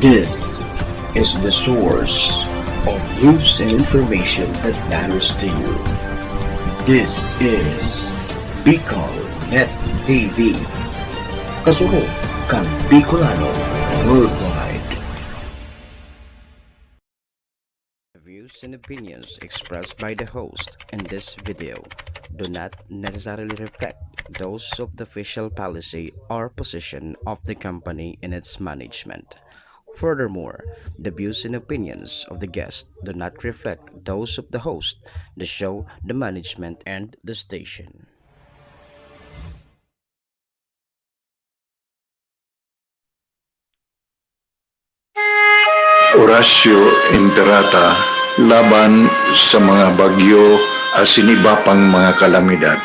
This is the source of news and information that matters to you. This is Bicol Net TV. Kasunod kang Bicolano worldwide. The views and opinions expressed by the host in this video do not necessarily reflect those of the official policy or position of the company and its management. Furthermore, the views and opinions of the guest do not reflect those of the host, the show, the management, and the station. Horacio Imperata laban sa mga bagyo asiniba pang mga kalamidad.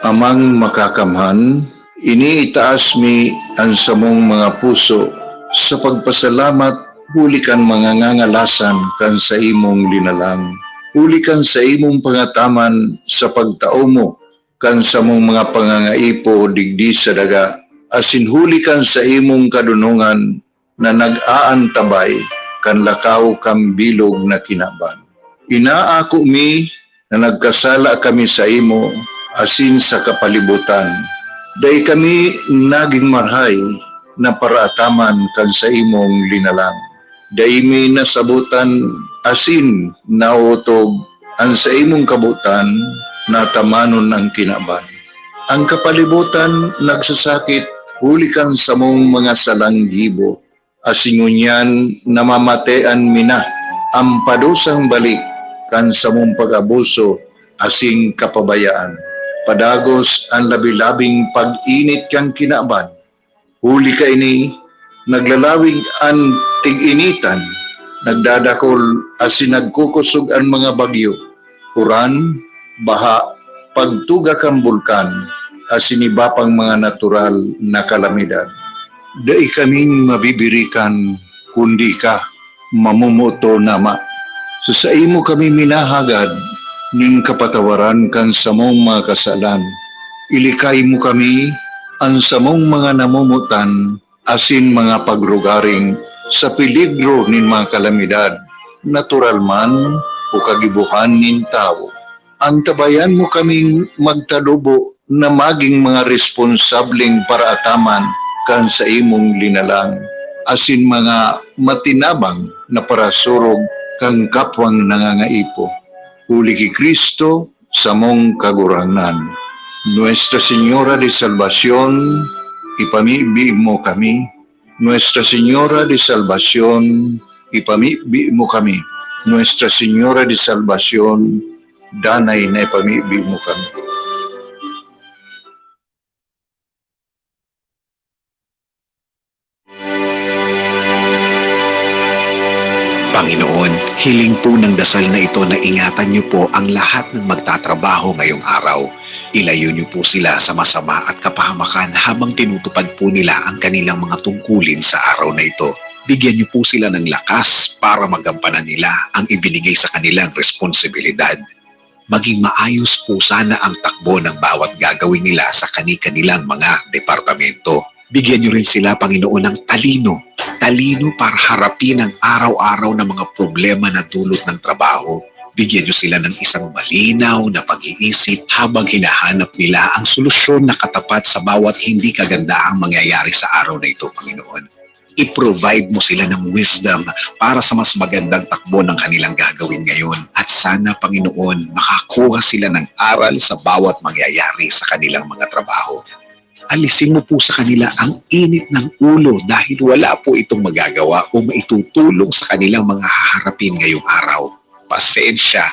Amang makakamhan, iniitaas mi ang samong mga puso sa pagpasalamat, huli kan mga ngangalasan kan sa imong linalang. Huli kan sa imong pangataman sa pagtao mo, kan sa mong mga pangangaipo digdi sa daga, asin huli kan sa imong kadunungan na nag-aantabay kan lakaw kang bilog na kinaban. Inaako mi na nagkasala kami sa imo, asin sa kapalibutan. Day kami naging marhay, na paraataman kan sa imong linalang. Daimi nasabutan asin nautog ang sa imong kabutan natamanon ang kinaban. Ang kapalibutan nagsasakit hulikan sa mong mga salanggibo. Asingunyan namamatean mina ang padusang balik kan sa mong pag-abuso asing kapabayaan. Padagos ang labi-labing pag-init kang kinaban. Huli ka ini, naglalawig ang tig-initan, nagdadakol asin nagkukusog ang mga bagyo, uran, baha, pagtuga kang bulkan, asin iba pang mga natural na kalamidad. Dai kaming mabibirikan, kundi ka, mamumuto nama. Sa imo kami minahagad, ning kapatawaran kan sa mong mga kasalan. Ilikay mo kami, ang samong mga namumutan, asin mga pagrugaring sa peligro nin mga kalamidad, natural man o kagibuhan nin tao. Antabayan mo kaming magtalubo na maging mga responsableng paraataman kan sa imong linalang, asin mga matinabang na parasurog kang kapwang nangangaipo. Huli ki Kristo sa mong kaguranan. Nuestra Señora de Salvación, ipamibi mo kami. Nuestra Señora de Salvación, ipamibi mo kami. Nuestra Señora de Salvación, danay na ipamibi mo kami. Panginoon, hiling po ng dasal na ito na ingatan niyo po ang lahat ng magtatrabaho ngayong araw. Ilayo niyo po sila sa masama at kapahamakan habang tinutupad po nila ang kanilang mga tungkulin sa araw na ito. Bigyan niyo po sila ng lakas para magampanan nila ang ibinigay sa kanilang responsibilidad. Maging maayos po sana ang takbo ng bawat gagawin nila sa kani-kanilang mga departamento. Bigyan niyo rin sila, Panginoon, ng talino para harapin ang araw-araw na mga problema na dulot ng trabaho. Bigyan niyo sila ng isang malinaw na pag-iisip habang hinahanap nila ang solusyon na katapat sa bawat hindi kagandaang mangyayari sa araw na ito, Panginoon. I-provide mo sila ng wisdom para sa mas magandang takbo ng kanilang gagawin ngayon. At sana, Panginoon, makakuha sila ng aral sa bawat mangyayari sa kanilang mga trabaho. Alisin mo po sa kanila ang init ng ulo dahil wala po itong magagawa o maitutulong sa kanilang mga haharapin ngayong araw. Pasensya,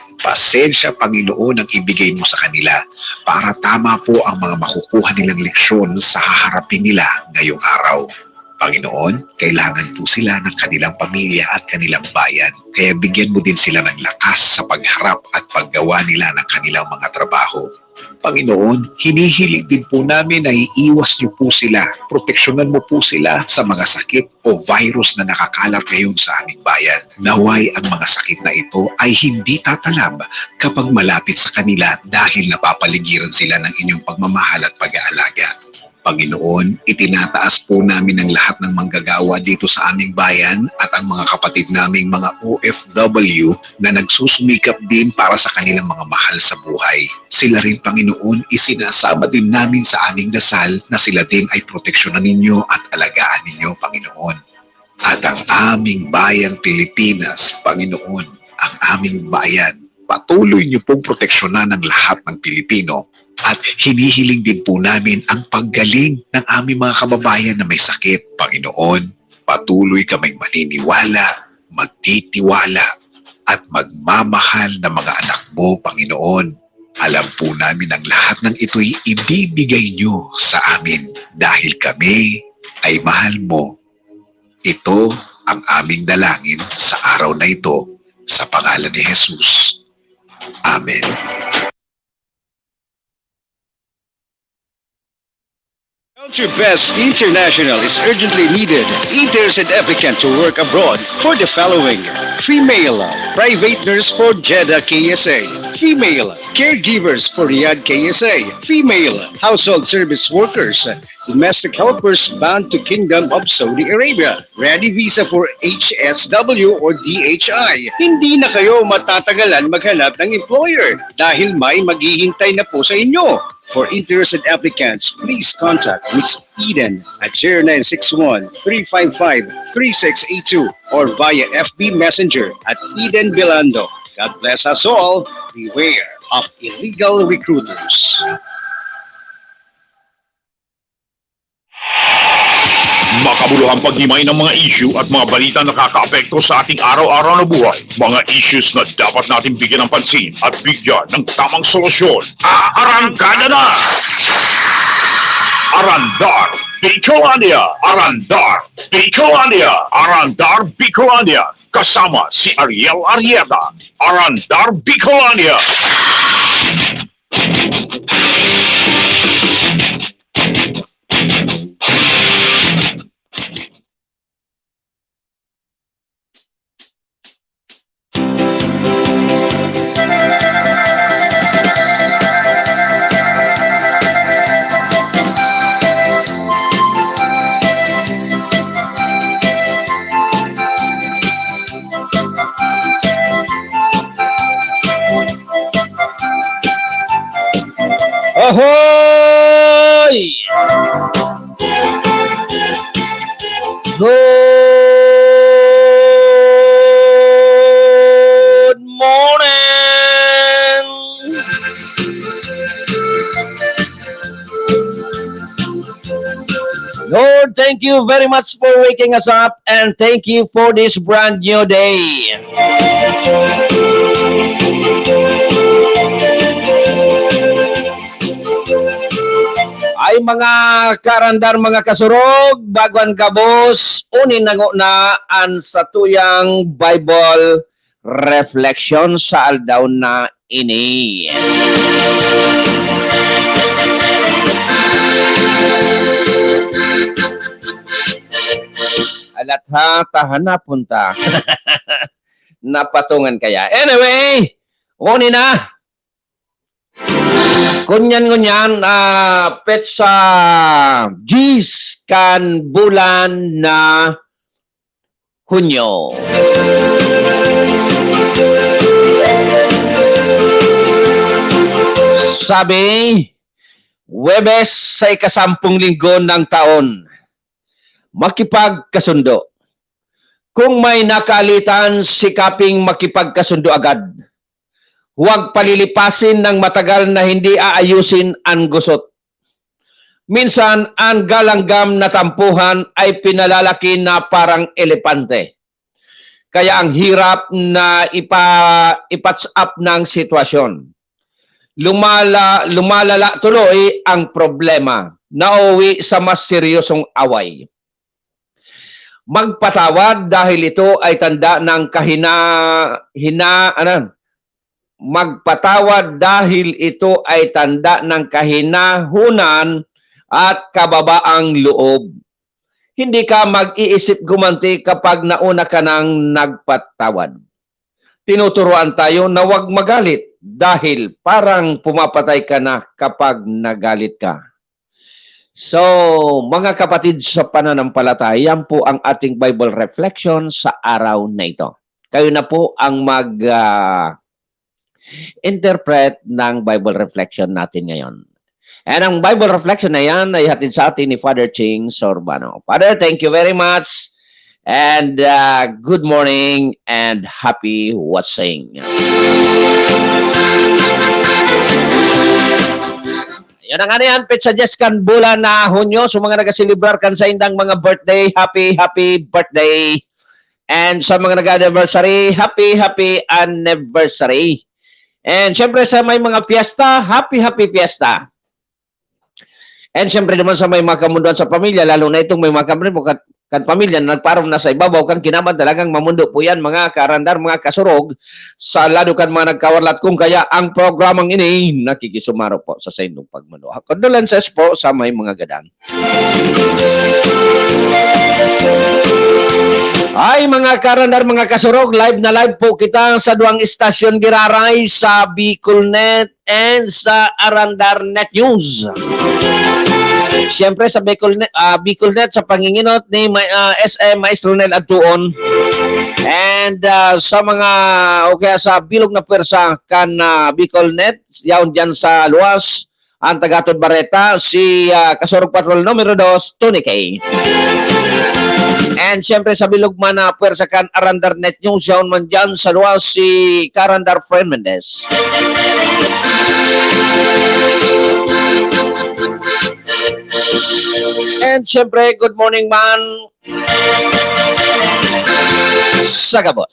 Panginoon, ang ibigay mo sa kanila para tama po ang mga makukuha nilang leksyon sa haharapin nila ngayong araw. Panginoon, kailangan po sila ng kanilang pamilya at kanilang bayan. Kaya bigyan mo din sila ng lakas sa pagharap at paggawa nila ng kanilang mga trabaho. Panginoon, hinihiling din po namin na iiwas niyo po sila, proteksyonan mo po sila sa mga sakit o virus na nakakalat ngayon sa aming bayan. Naway ang mga sakit na ito ay hindi tatalab kapag malapit sa kanila dahil napapaligiran sila ng inyong pagmamahal at pag-aalaga. Panginoon, itinataas po namin ang lahat ng manggagawa dito sa aming bayan at ang mga kapatid naming mga OFW na nagsusumikap din para sa kanilang mga mahal sa buhay. Sila rin, Panginoon, isinasama din namin sa aming dasal na sila din ay proteksyonan ninyo at alagaan ninyo, Panginoon. At ang aming bayan Pilipinas, Panginoon, ang aming bayan, patuloy niyo pong proteksyonan ng lahat ng Pilipino. At hinihiling din po namin ang paggaling ng aming mga kababayan na may sakit, Panginoon. Patuloy kaming maniniwala, magtitiwala, at magmamahal na mga anak mo, Panginoon. Alam po namin ang lahat ng ito'y ibibigay nyo sa amin dahil kami ay mahal mo. Ito ang aming dalangin sa araw na ito sa pangalan ni Jesus. Amen. CountryBest International is urgently needed. Interested applicant to work abroad for the following: female private nurse for Jeddah KSA, female caregivers for Riyadh KSA, female household service workers, domestic helpers bound to Kingdom of Saudi Arabia, ready visa for HSW or DHI. Hindi na kayo matatagalan maghanap ng employer dahil may maghihintay na po sa inyo. For interested applicants, please contact Ms. Eden at 0961-355-3682 or via FB Messenger at Eden Bilando. God bless us all. Beware of illegal recruiters. Makabuluhang paghimay ng mga issue at mga balita na nakakaapekto sa ating araw-araw na buhay. Mga issues na dapat natin bigyan ng pansin at bigyan ng tamang solusyon. Aarangkada na! Arandar Bicolandia! Arandar Bicolandia! Arandar Bicolandia! Kasama si Ariel Arrieta. Arandar Bicolandia! Ahoy! Good morning! Lord, thank you very much for waking us up and thank you for this brand new day. Ay mga karandar, mga kasurog, baguan kabos, unin na an sa tuyang Bible reflection sa aldaw na ini. Alat ha, tahan na punta. Napatungan kaya. Anyway, unin na. Kunyan, petsa Gis kan bulan na Hunyo. Sabi, Webes sa ikasampung linggo ng taon, makipagkasundo. Kung may nakalitan, sikaping makipagkasundo agad. Huwag palilipasin ng matagal na hindi aayusin ang gusot. Minsan, ang galanggam na tampuhan ay pinalalaki na parang elepante. Kaya ang hirap na ipatch up ng sitwasyon. Lumalala tuloy ang problema. Nauwi sa mas seryosong away. Magpatawad dahil ito ay tanda ng magpatawad dahil ito ay tanda ng kahinahunan at kababaang loob. Hindi ka mag-iisip gumanti kapag nauna ka nang nagpatawad. Tinuturuan tayo na huwag magalit dahil parang pumapatay ka na kapag nagalit ka. So, mga kapatid sa pananampalataya, yan po ang ating Bible reflection sa araw na ito. Kayo na po ang mag-interpret ng Bible reflection natin ngayon. And ang Bible reflection na yan ay hatid sa atin ni Father Ching Sorbano. Father, thank you very much. And good morning and happy watching. Yan ang ano yan, Pizza Jess kan bulan na Hunyo. So mga nagasilibrar kan sa indang mga birthday, happy birthday. And sa mga nag-anniversary, happy anniversary. And syempre sa may mga fiesta, happy fiesta. And syempre naman sa may mga kamunduan sa pamilya, lalo na itong may mga kamunduan kan pamilya na nagparom na sa ibabaw, kan kinaman talagang mamundo po yan, mga karandar, mga kasurog, sa lalo kan mga nagkawarlat. Kung kaya ang programang ini, nakikisumaro po sa indong pagmundo. Condolences po sa may mga gadang. Ay mga karandar, mga kasurog, live na live po kita sa duang istasyon Giraray, sa Bicolnet and sa Arandar Net News. Siyempre sa Bicolnet sa panginginot ni SM Maestro Nel Adtuon. And sa mga sa bilog na pwersa kan Bicolnet, yaon dyan sa luwas, ang Tagatod Barreta, si Kasurog Patrol numero 2, Tony K. And siyempre sa bilog man na pwersa kan Arandar Net News, yaon man dyan sa luwas, si Karandar Fred Mendez. And syempre, good morning man Sagabos.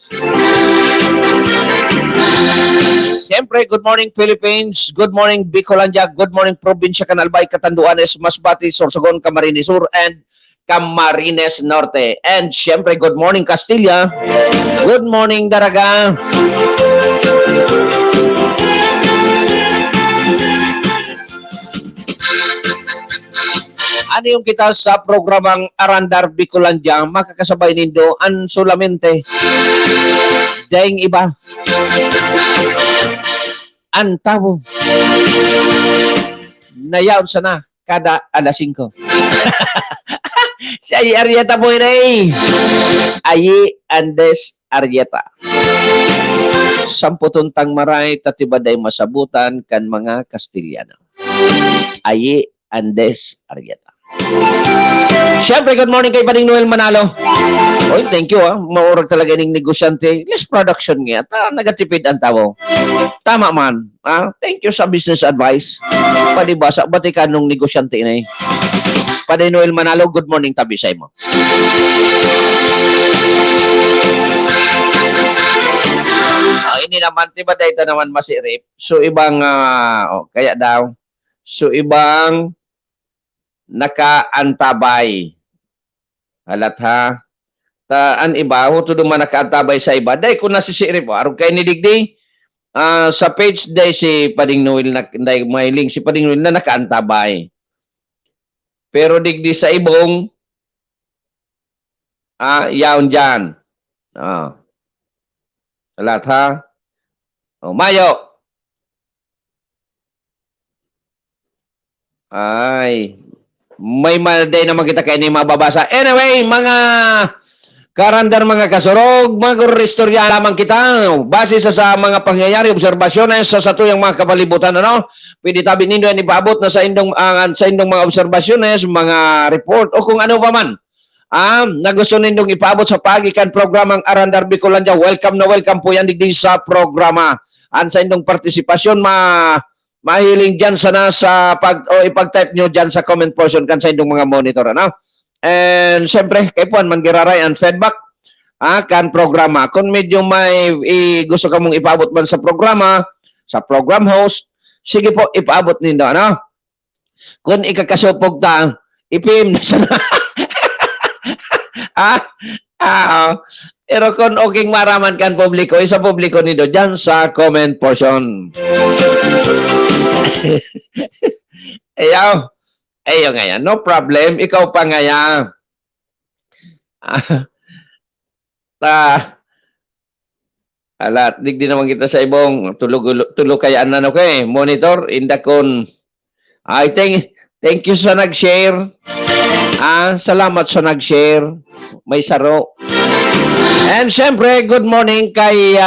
Syempre, good morning Philippines, good morning Bicolandia, good morning Probinsya Canalbay, Catanduanes, Masbate, Sorsogon, Camarines Sur, and Camarines Norte. And syempre, good morning Castilla, good morning Daraga. Ano yung kita sa programang Arandar Bicolandia, makakasabay nindo an solamente daing iba ang tao nayaw sana kada alas 5. Si Ayi Arieta po yun Ayi Andes Arieta. Samputuntang maray tatibaday masabutan kan mga Kastiliano. Ayi Andes Arieta. Siyempre, good morning kay Pading Noel Manalo. Oy, thank you maurag talaga ning negosyante. Less production nga. Nagatipid ang tao. Tama man. Thank you sa business advice. Padibasa, batikan nung negosyante na Pading Noel Manalo, good morning tabi sa imo. Ini naman, tiba dahil naman masirip. So, ibang, kaya daw. So, ibang nakaantabay. Halat ha. An iba, huto duman nakaantabay sa iba. Dahil kung nasisirip, arog kayo ni Digdi, sa page dahil si Pading Noel, dahil may link si Pading Noel na nakaantabay. Pero Digdi sa ibong, yaon dyan. Halat ha. Mayo. Ay, may malday naman kita kayo ni mababasa. Anyway, mga karandar, mga kasurog, mga istorya lamang kita. Base sa mga pangyayari, obserbasyones sa tuyang mga kapalibutan, pwede tabi nindo yan ipaabot na sa indong mga obserbasyones, mga report, o kung ano pa man. Na gusto nindong ipaabot sa pagikan programang Arandar Bicolandia, welcome na welcome po yan digdi sa programa. Sa indong partisipasyon, mahiling dyan sana sa ipag-type nyo dyan sa comment portion kan sa indong mga monitor. And siyempre, kay Puan Manggiraray ang feedback kan programa. Kung medyo may gusto ka mong ipaabot man sa programa, sa program host, sige po, ipaabot nindo. Kung ikakasupog ta, ipim na sana. Pero kung okay maraman kan publiko, isa publiko nido dyan sa comment portion. Ayaw nga no problem, ikaw pa nga yan. Alat, digdi naman kita sa ibong tulog kayaan na monitor, inda kon, I think Thank you sa nag-share. Salamat sa nag-share. May saro. And syempre, good morning kay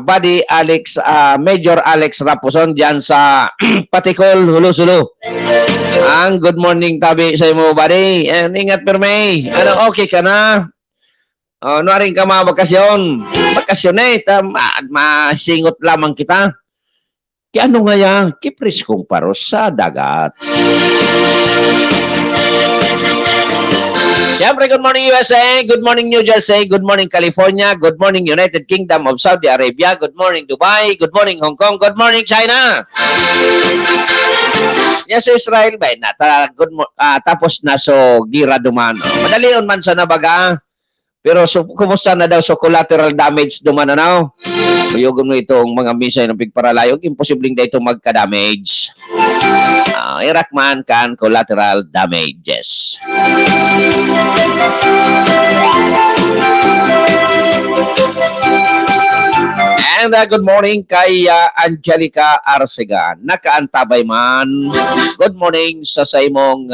Buddy Alex, Major Alex Raposon dyan sa Patikol, Hulusulo. Good morning tabi sa imo, buddy. And ingat perme. Okay ka na? Nuaring ka mga bakasyon. Bakasyon masingot lamang kita. Kaya ano nga yan? Kipris kong paros sa dagat. Siyempre, good morning USA, good morning New Jersey, good morning California, good morning United Kingdom of Saudi Arabia, good morning Dubai, good morning Hong Kong, good morning China. Yes, Israel ba? Tapos na so gira duman. Madali man sa nabaga. Pero kumusta na daw so collateral damage duman na now? Uyugon mo itong mga misay ng pigparalayog, imposibleng da ito magka-damage. Irakman kan collateral damages. And good morning kay Angelica Arcega. Nakaantabay man. Good morning sa imong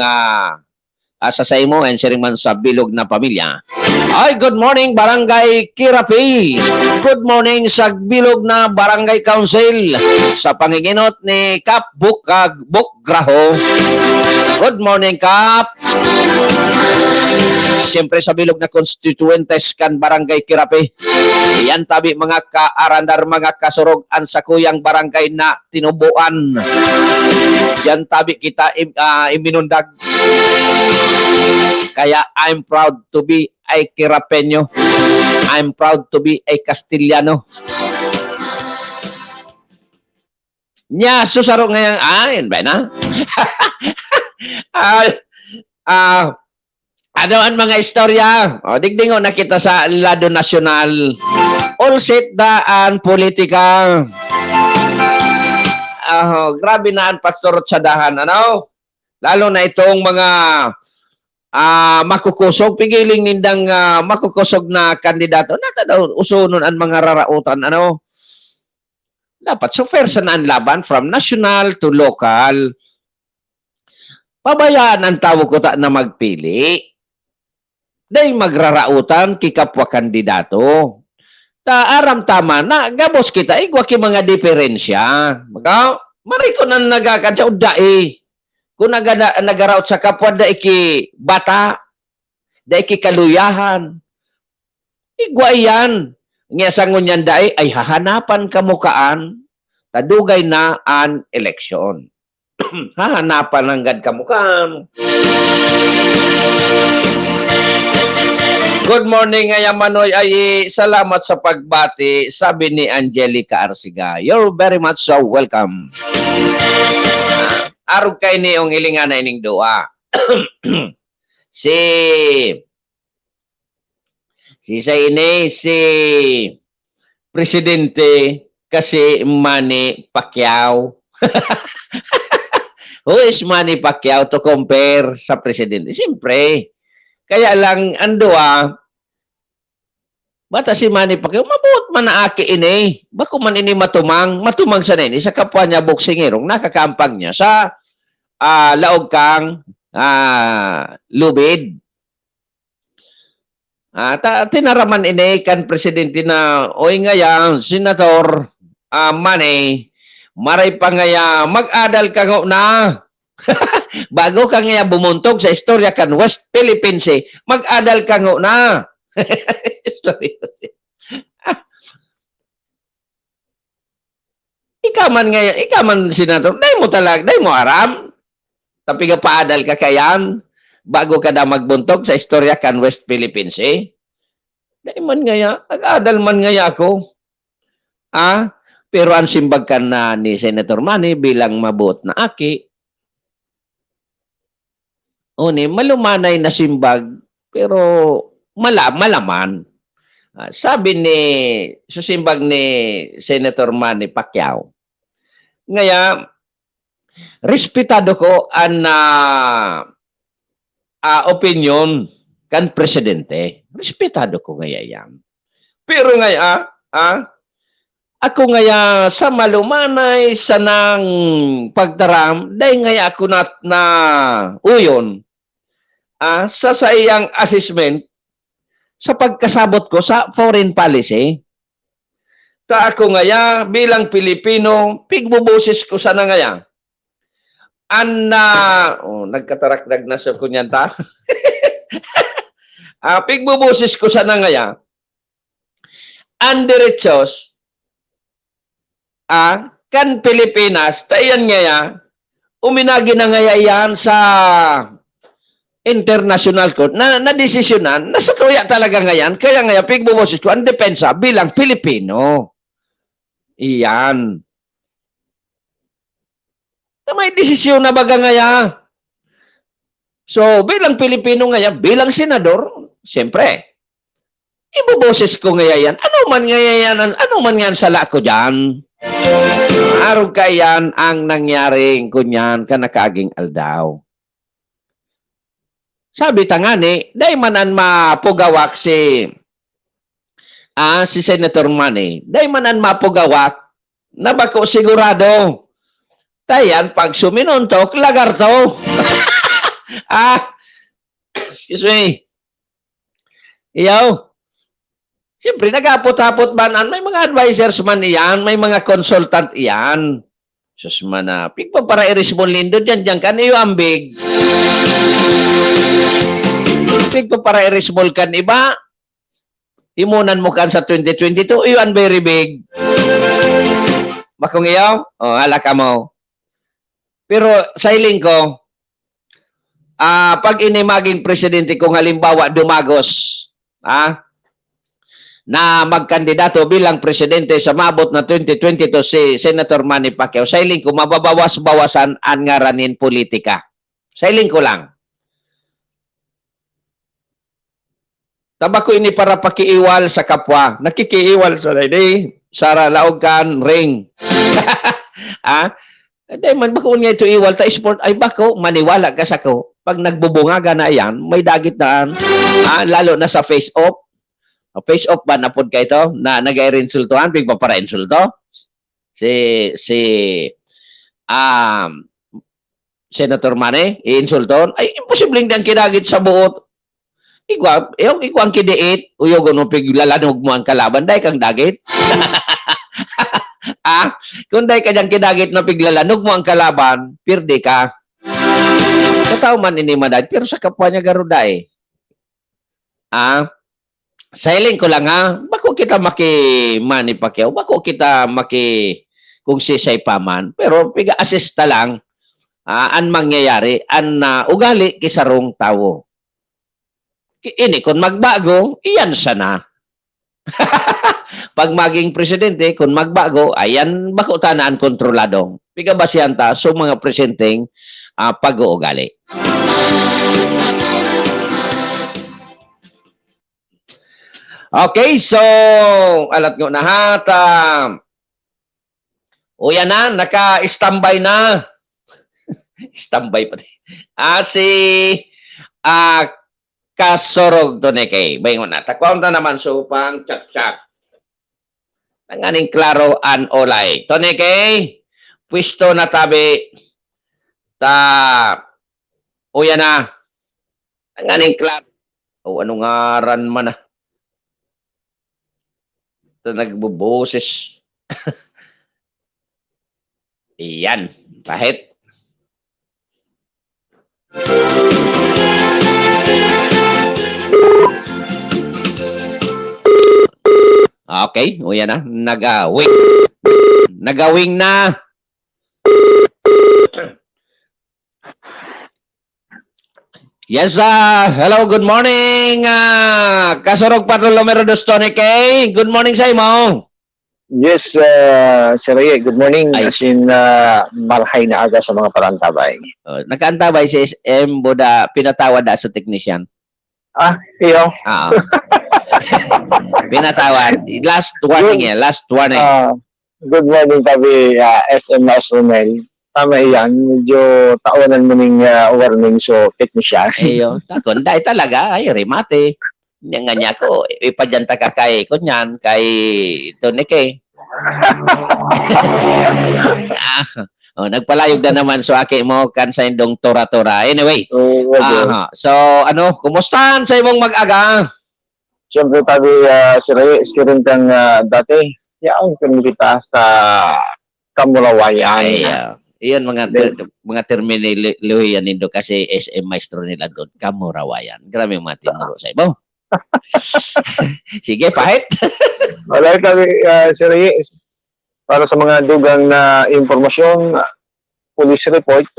sa Saimo and sharing man sa bilog na pamilya. Ay, good morning Barangay Kirapi. Good morning sa bilog na Barangay Council sa panginginot ni Kap Bukgraho. Good morning Kap. Siyempre sa bilog na constituentes kan Barangay Kirapi. Yan tabi mga kaarandar, mga kasurogan sa kuyang barangay na tinubuan. Yan tabi kita iminundag. Kaya I'm proud to be a Kirapeño. I'm proud to be a Castiliano. Nya, susaro ngayon. Yan ba na? Ano ang mga istorya? Digdingo na kita sa lado nasyonal. All set daan politika. Grabe na ang pastor sa dahan. Ano? Lalo na itong mga makukusog, pigiling nindang makukusog na kandidato. Nata daw usunon ang mga rarautan. Ano? Dapat so fair sa naan laban from national to local. Pabayaan ang tao ko na magpili. Dahil magrarautan kikapwa kandidato. Aram tama na gabos kita igwa ki mga diferensya. Mariko na nagakadya udai. Kung nagaraut sa kapwa da iki bata, da iki kaluyahan. Igwa yan. Nga sangon yan da ay hahanapan kamukaan, tadugay na an eleksyon. Hahanapan ang gad kamukaan. Good morning, Manoy. Ay salamat sa pagbati, sabi ni Angelica Arcega. You're very much so welcome. Arog kay ni yung ilingan na ining doa. si Presidente kasi Manny Pacquiao. Who is Manny Pacquiao to compare sa Presidente? Siyempre. Kaya lang, bata si Manny Pacquiao, mabuot man na aki ini. Bako man ini matumang sa nini, sa kapwa niya boksingerong, nakakampang niya sa laog kang lubid. Tinaraman ini kan presidente na, oy ngayang, Senator Manny, maray pa ngaya, mag-adal ka na. Bago ka nga bumuntog sa istorya kan West Philippines, mag-adal ka na. Ikaw man senator, dahil mo aram. Tapi nga paadal ka kayan, bago ka na magbuntog sa istorya kan West Philippines, Dahil man ngaya, nag-adal man ngaya ako. Pero ang simbag ka na ni Senator Manny bilang mabuot na aki, malumanay na simbag, pero malaman. Sabi susimbag ni Senator Manny Pacquiao, ngaya, respetado ko ang opinion kan presidente. Respetado ko ngaya yan. Pero ngaya, ako ngaya sa malumanay sa nang pagtaram, dahil ngaya ako na uyon sa sayang assessment sa pagkasabot ko sa foreign policy. Ta ako ngaya bilang Pilipino, pigbubusis ko sana ngaya. Nagkatarakdag na sa kunyan ta. Pigbubusis ko sana ngaya. Ang diretsos, kan Pilipinas, tayan ngaya, uminagi na ngaya yan sa international court na desisyonan, nasa tuya talaga ngayon, kaya ngaya pigbubusis ko ang depensa bilang Pilipino. Iyan. May desisyon na baga ngaya. So, bilang Pilipino ngaya, bilang senador, siyempre, ibuboses ko ngaya yan. Ano man yan sala ko dyan. Araw kayan ang nangyaring kunyan kanakaging aldaw. Sabi tangani, dahil manan mapugawak si Senator Manny, dahil manan mapugawak, na bako sigurado. Tayan, pag suminuntok, lagar to. Excuse me. Iyaw. Siyempre, nag-apot-apot banan. May mga advisors man iyan, may mga consultant iyan. Sus man na, pigpa para iris mo lindo dyan kan iyo ambig. Pigpa para iris mo kan iba. Imunan mo kan sa 2022, iyo ang very big. Bakong iyo? Halaka mo. Pero sa iling ko, pag inimaging presidente kung halimbawa dumagos, na magkandidato bilang presidente sa mabot na 2022 si Senator Manny Pacquiao, sa iling ko, mababawas-bawasan ang ngaranin politika. Sa iling ko lang. Tabako ini para pakiiwal sa kapwa. Nakikiiwal sa day. Sara laog kan ring. Dahil man bako niya ito iwal ta sport, ay bako maniwala ka sa ko. Pag nagbubungaga na yan, may dagit na lalo na sa face-off. Face-off ba na pod ka ito? Na nag-insultuhan, bigpa para insulto? Senator Manny, i-insulton? Ay, imposibleng diyang kinagit sa buot. Ikaw ang kidiit, uyogon mo piglalanog mo ang kalaban, dahil kang dagit. Kung dahil ka diyang kinagit na piglalanog mo ang kalaban, pirdi ka. Katao man ini maday, pero sa kapwa niya garuda eh. Sailing ko lang bako kita Manny Pacquiao, bako kita kung sisay paman, pero piga-assista lang an mangyayari, an ugali kisarong tawo. Ini kung magbago, iyan sana. Pag maging presidente, kung magbago, ayan bako tanaan kontrolado. Piga-basihan ta so mga presidenteng pag-uugali. Okay, so alat ngo na uyan na, naka-standby na. Standby pa din. Si Kasorog Toneke. Bayon na. Takwang na naman supang tsak-tsak. Nanganing klaro an olay. Toneke, pwisto na tabi. Uyan na. Nanganing klaro. Anong ngaran man na. Nagbuboses. Iyan. Kahit. Okay. O yan na. Nagawing. Nagawing na. Yes, hello, good morning, Kasorog Patrol Numero 2 Toneke. Good morning sa imo. Yes, Sir Ray, good morning. As in, marhay na aga sa mga parantabay. Nagkaantabay si SM, Buda, pinatawad sa technician. Iyo. Pinatawad. Last warning last warning. Good morning, tabi, SM Nasunel. Tama iyan, medyo taonan mo ng warning so technician. Ayo, takon dahil talaga ay remate. Nga niya ko ipadyanta ka kay kunyan kay Toneke. Nagpalayog na naman so aki mo kan sa indong tora-tora. Anyway, Roger. so ano, kumustahan sa imong mag-aga? Siyempre tabi si Ray, rin kang dati. Yaong kita sa Kamurawayan. Ay, iyon mga terminolohiya nindo kasi SM maestro nila doon, Kamurawayan. Grabe yung mga tinuro sa ibo. Sige, pahit. Wala kami, si Ray, para sa mga dugang na informasyon, police report,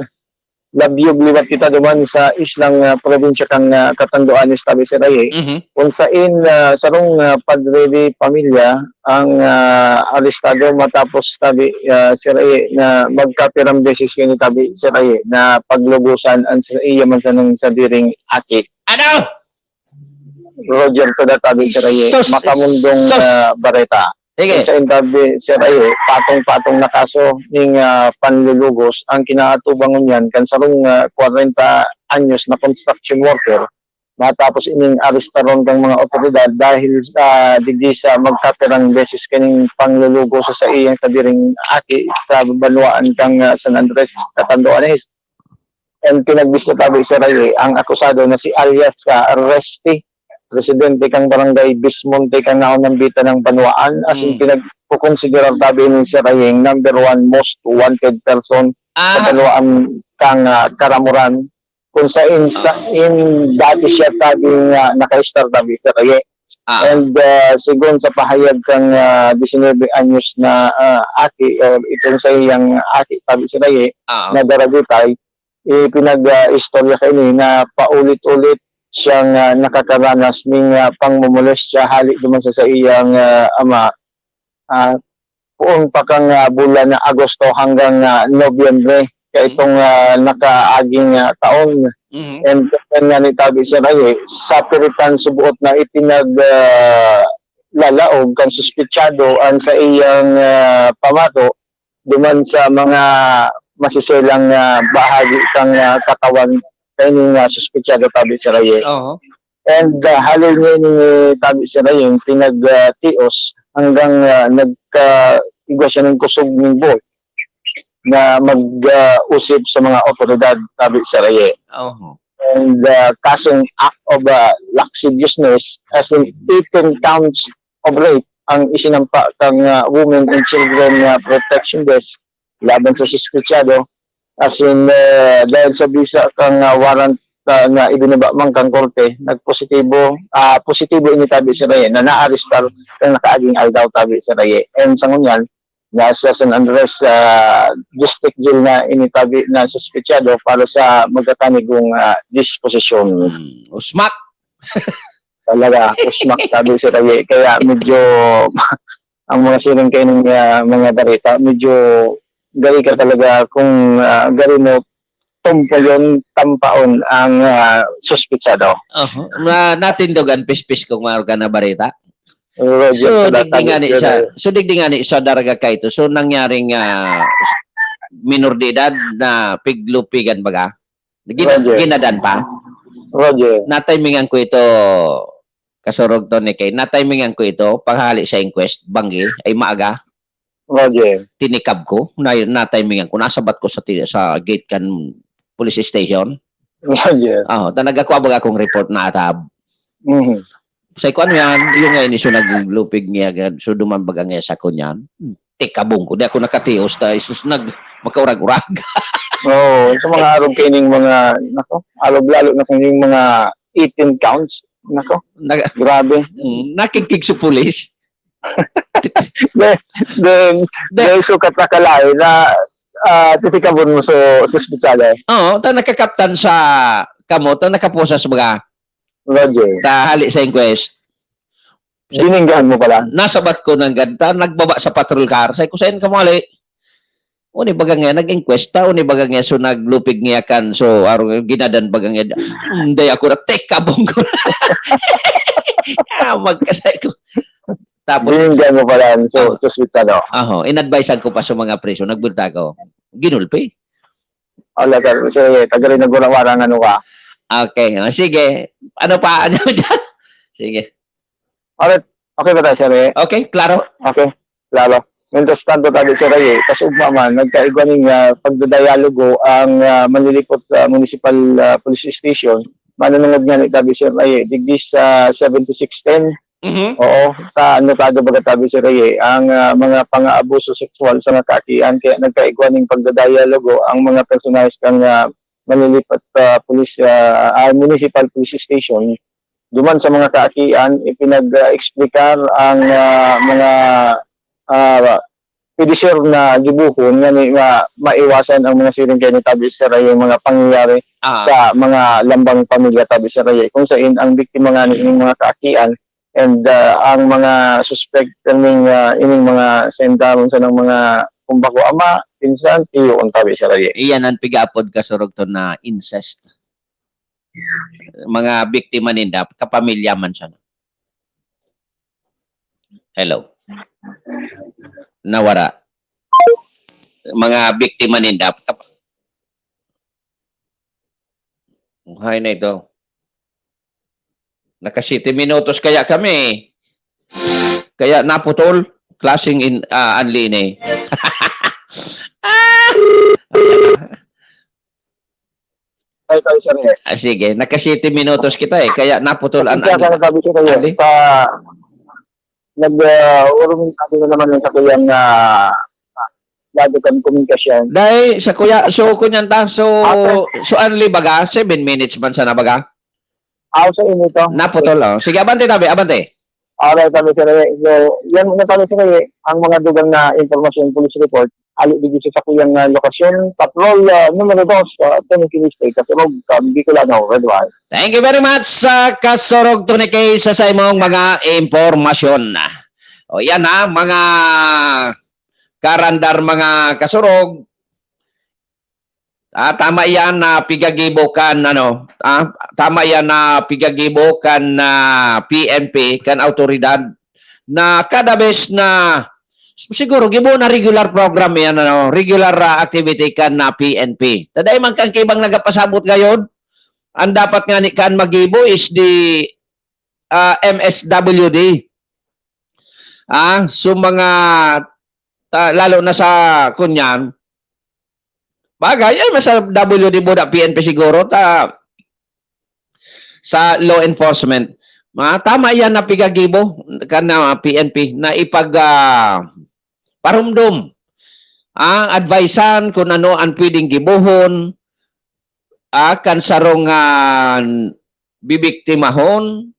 labyog liwat kita duman sa islang probinsya kang Katanduanes tabi si Ray. Kung sain sarong padre di pamilya ang arestado matapos tabi si Ray na magkapiram beses kini tabi si Ray na paglubusan ang si iya man sa diring aki. Ano? Roger to tabi si Ray makamundong bareta. Sige. Sa intabi si Ray, patong-patong na kaso ng panlulugos ang kinaatubangon yan kan sarong 40 anyos na construction worker matapos ining arestaron kang mga otoridad dahil digdi sa magkatirang beses kaning panlulugos sa iyang kadiring aki sa banwaan kang San Andres, Catanduanes. And pinagbisyo tabi si Ray ang akusado na si alias Resti, presidente kang barangay Bismonte kang naunambita ng Banwaan as in pinagkukonsiderar tabi ni si Rayeng number 1 most wanted person sa Banwaan kang Karamuran kung sa in dati siya tabi naka-star tabi si Raye. And sigon sa pahayag kang 19 anyos na aki or itong sa iyang aki tabi si Raye na daragutay pinag-istorya kayo na paulit-ulit siyang nakakaranas ng pangmumulestya halik duman sa iyang ama puon pa kang bulan na Agosto hanggang Nobyembre kaya itong nakaaging taon. And nga ni tabi si Ray sa piritan subuot na lalaog kang suspitsado ang sa iyang pamato duman sa mga masiselang bahagi kang katawan kayong suspitsado tabi si Ray. And halil niya ni tabi si Ray yung pinag-tios hanggang nagka-igwa siya ng kusog ng boy na mag-usip sa mga otoridad tabi si Ray. And kasong act of lasciviousness as in 18 counts of rape ang isinampa kang Women and Children Protection Desk laban sa suspitsado. As in, dahil sa bisa kang warrant na ibinaba man kang korte, positibo ini tabi si Ray na na-arestar kang nakaaging aldaw tabi si Ray. And sa ngunyan, nasa San Andres District Jail na initabi na suspitsado para sa magkatanigong disposisyon. Usmak! Talaga, usmak tabi si Ray. Kaya medyo, ang mga siring kayo ng mga barita, medyo gari ka talaga kung gari mo tumpulyon tampaon ang suspitsado. Natindogan pispis kung maroon ka na barita. Roger, so digdingani sa daraga ka ito. So nangyaring minor de edad na piglupigan baga. Ginadan pa. Roger. Natimingan ko ito kasurog to ni kay. Natimingan ko ito panghali sa inquest banggi ay maaga. Roger. Tinikab ko, na-timingan ko, nasabat ko sa gate kan police station. Roger. Nagakuha baga akong report na atab. Sa ano yan, yung nga inisyo naglupig niya, so duman baga nga sa kunyan. Tikabong ko, di ako nakatios, isus magkaurag-urag. Sa mga araw kining mga, alog-lalo na yung mga 18 counts. Grabe. Nakikig sa police. Dahil sukat na kalay na titikabon mo sa suspitsado. Nakakaptan sa kamo, nakapusa sa baga. Roger. Hali sa inquest. Dininggahan mo pala? Nasabat ko ng ganta, nagbaba sa patrol car. Say ko, saan ka mo hali? Uni baga nga, nag-inquesta, uni baga nga, so naglupig niya kan, so arong ginadan baga nga, hindi ako na, kabong ko na. Magkasay ko. Tapos, dininggahan mo pala sa suspitsado. In-advisean ko pa sa mga preso, nagbunta ko, ginulpi. Sige, tagarin na gulawarang ano ka. Okay, sige. Ano pa? Ano dyan? Sige. Okay ba tayo, sir? Okay, klaro. Okay, klaro. Mientras tanto, tabi si Ray, kasugma man, nagkaigwaning pagdadialogo ang manlilipot Municipal Police Station, manunungod nga ni tabi si Ray, digdis sa 7610. Oo, notado baga tabi si Ray, ang mga pang-aabuso sexual sa mga kakian, kaya nagkaigwaning pagdadialogo ang mga personalis kang manlilipat Municipal Police Station. Duman sa mga kaakian, ipinag-explicar ang mga pedisir na gibuhon nga ni maiwasan ang mga siring kay ni tabi si Ray, yung mga pangyayari sa mga lambang pamilya tabi si Ray, kung saan ang biktima nga ni ining mga kaakian and ang mga suspect kaning ining mga sentaron sa ng mga kumbako ama, pinsan, tiyo ang tabi si Ray. Iyan ang pigapod kasurog to na incest. Mga biktima ninda, kapamilya man siya. Hello. Nawara. Mga biktima ninda. Hay na ito. Naka 7 minutos kaya kami. Kaya naputol. Klaseng anline. Ay, tabi si Ray. Sige, naka 7 minutos kita kaya naputol ang Kaya ka tabi si Ray, nag-uruming tabi na naman yung sakuyang lado kang komunikasyon. Dahil sa kuya, so kunyan ta, so anli baga, 7 minutes man sana baga. Ako sa inyo to. Naputol oh. Sige, abante tabi, abante. Alright, tabi si Ray. So, yan na tabi si Ray, ang mga dugang na informasyon police report, ali bigay sa sakuyang lokasyon, patrol numero 2, Tuniking State, Kasurog, Bicolano, Red One. Thank you very much sa Kasurog Tunikay sa imong mga impormasyon. O yan ha, mga karandar mga kasurog. Tama yan na pigagibokan tama yan na pigagibokan na PNP kan autoridad na kada bes na siguro gibo na regular program yan regular activity kan na PNP. Taday man kang kibang nagapasabot gayon. Ang dapat nga ni kan magibo is the MSWD. So mga lalo na sa kunyan bagay ay sa WD boda PNP siguro sa law enforcement. Tama yan na pigagibo kan na PNP na ipag parumdum. Advisean kung ano ang pwedeng gibuhon kan sarong bibiktimahon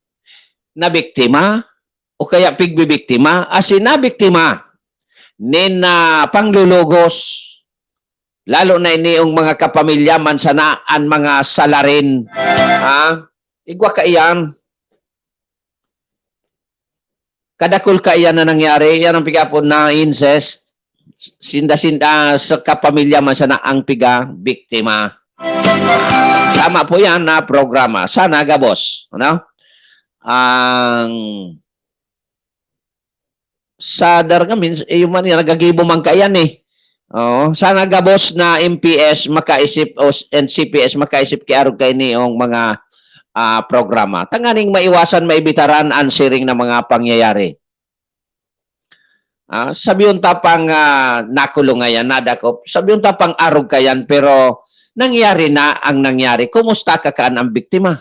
na biktima o kaya pigbibiktima asin na biktima nin panglulugos lalo na iniong mga kapamilya man sana ang mga salarin igwa ka iyan kadakul ka iyan na nangyari yan ang pigapon na incest sinda-sinda sa kapamilya man sana ang piga biktima. Tama po yan na programa. Sana gabos. Ang sa dargamin, yung man yan, nagagibo man kayan sana gabos na MPS makaisip o NCPS makaisip kiarog kay niyong mga programa. Tanganing maiwasan, maibitaran ang siring na mga pangyayari. Sabiyon tapang nakulong ngayon, nadakop. Sabiyon tapang arog kayan, pero nangyari na ang nangyari. Kumusta ka kaan ang biktima?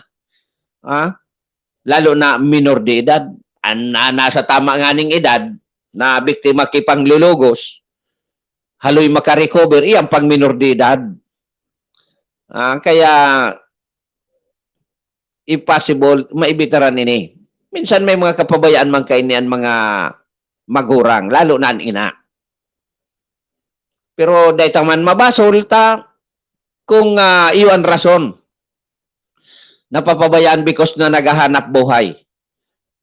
Lalo na minor de edad. Nasa tama nga ning edad na biktima kipang lulugos. Haloy makarecover. Iyang pang minor de edad. Kaya impossible maibitaran ini. Minsan may mga kapabayaan man kayo niyan mga magurang. Lalo na ang ina. Pero dahil man mabasol kung iyon rason napapabayaan because na naghahanap buhay.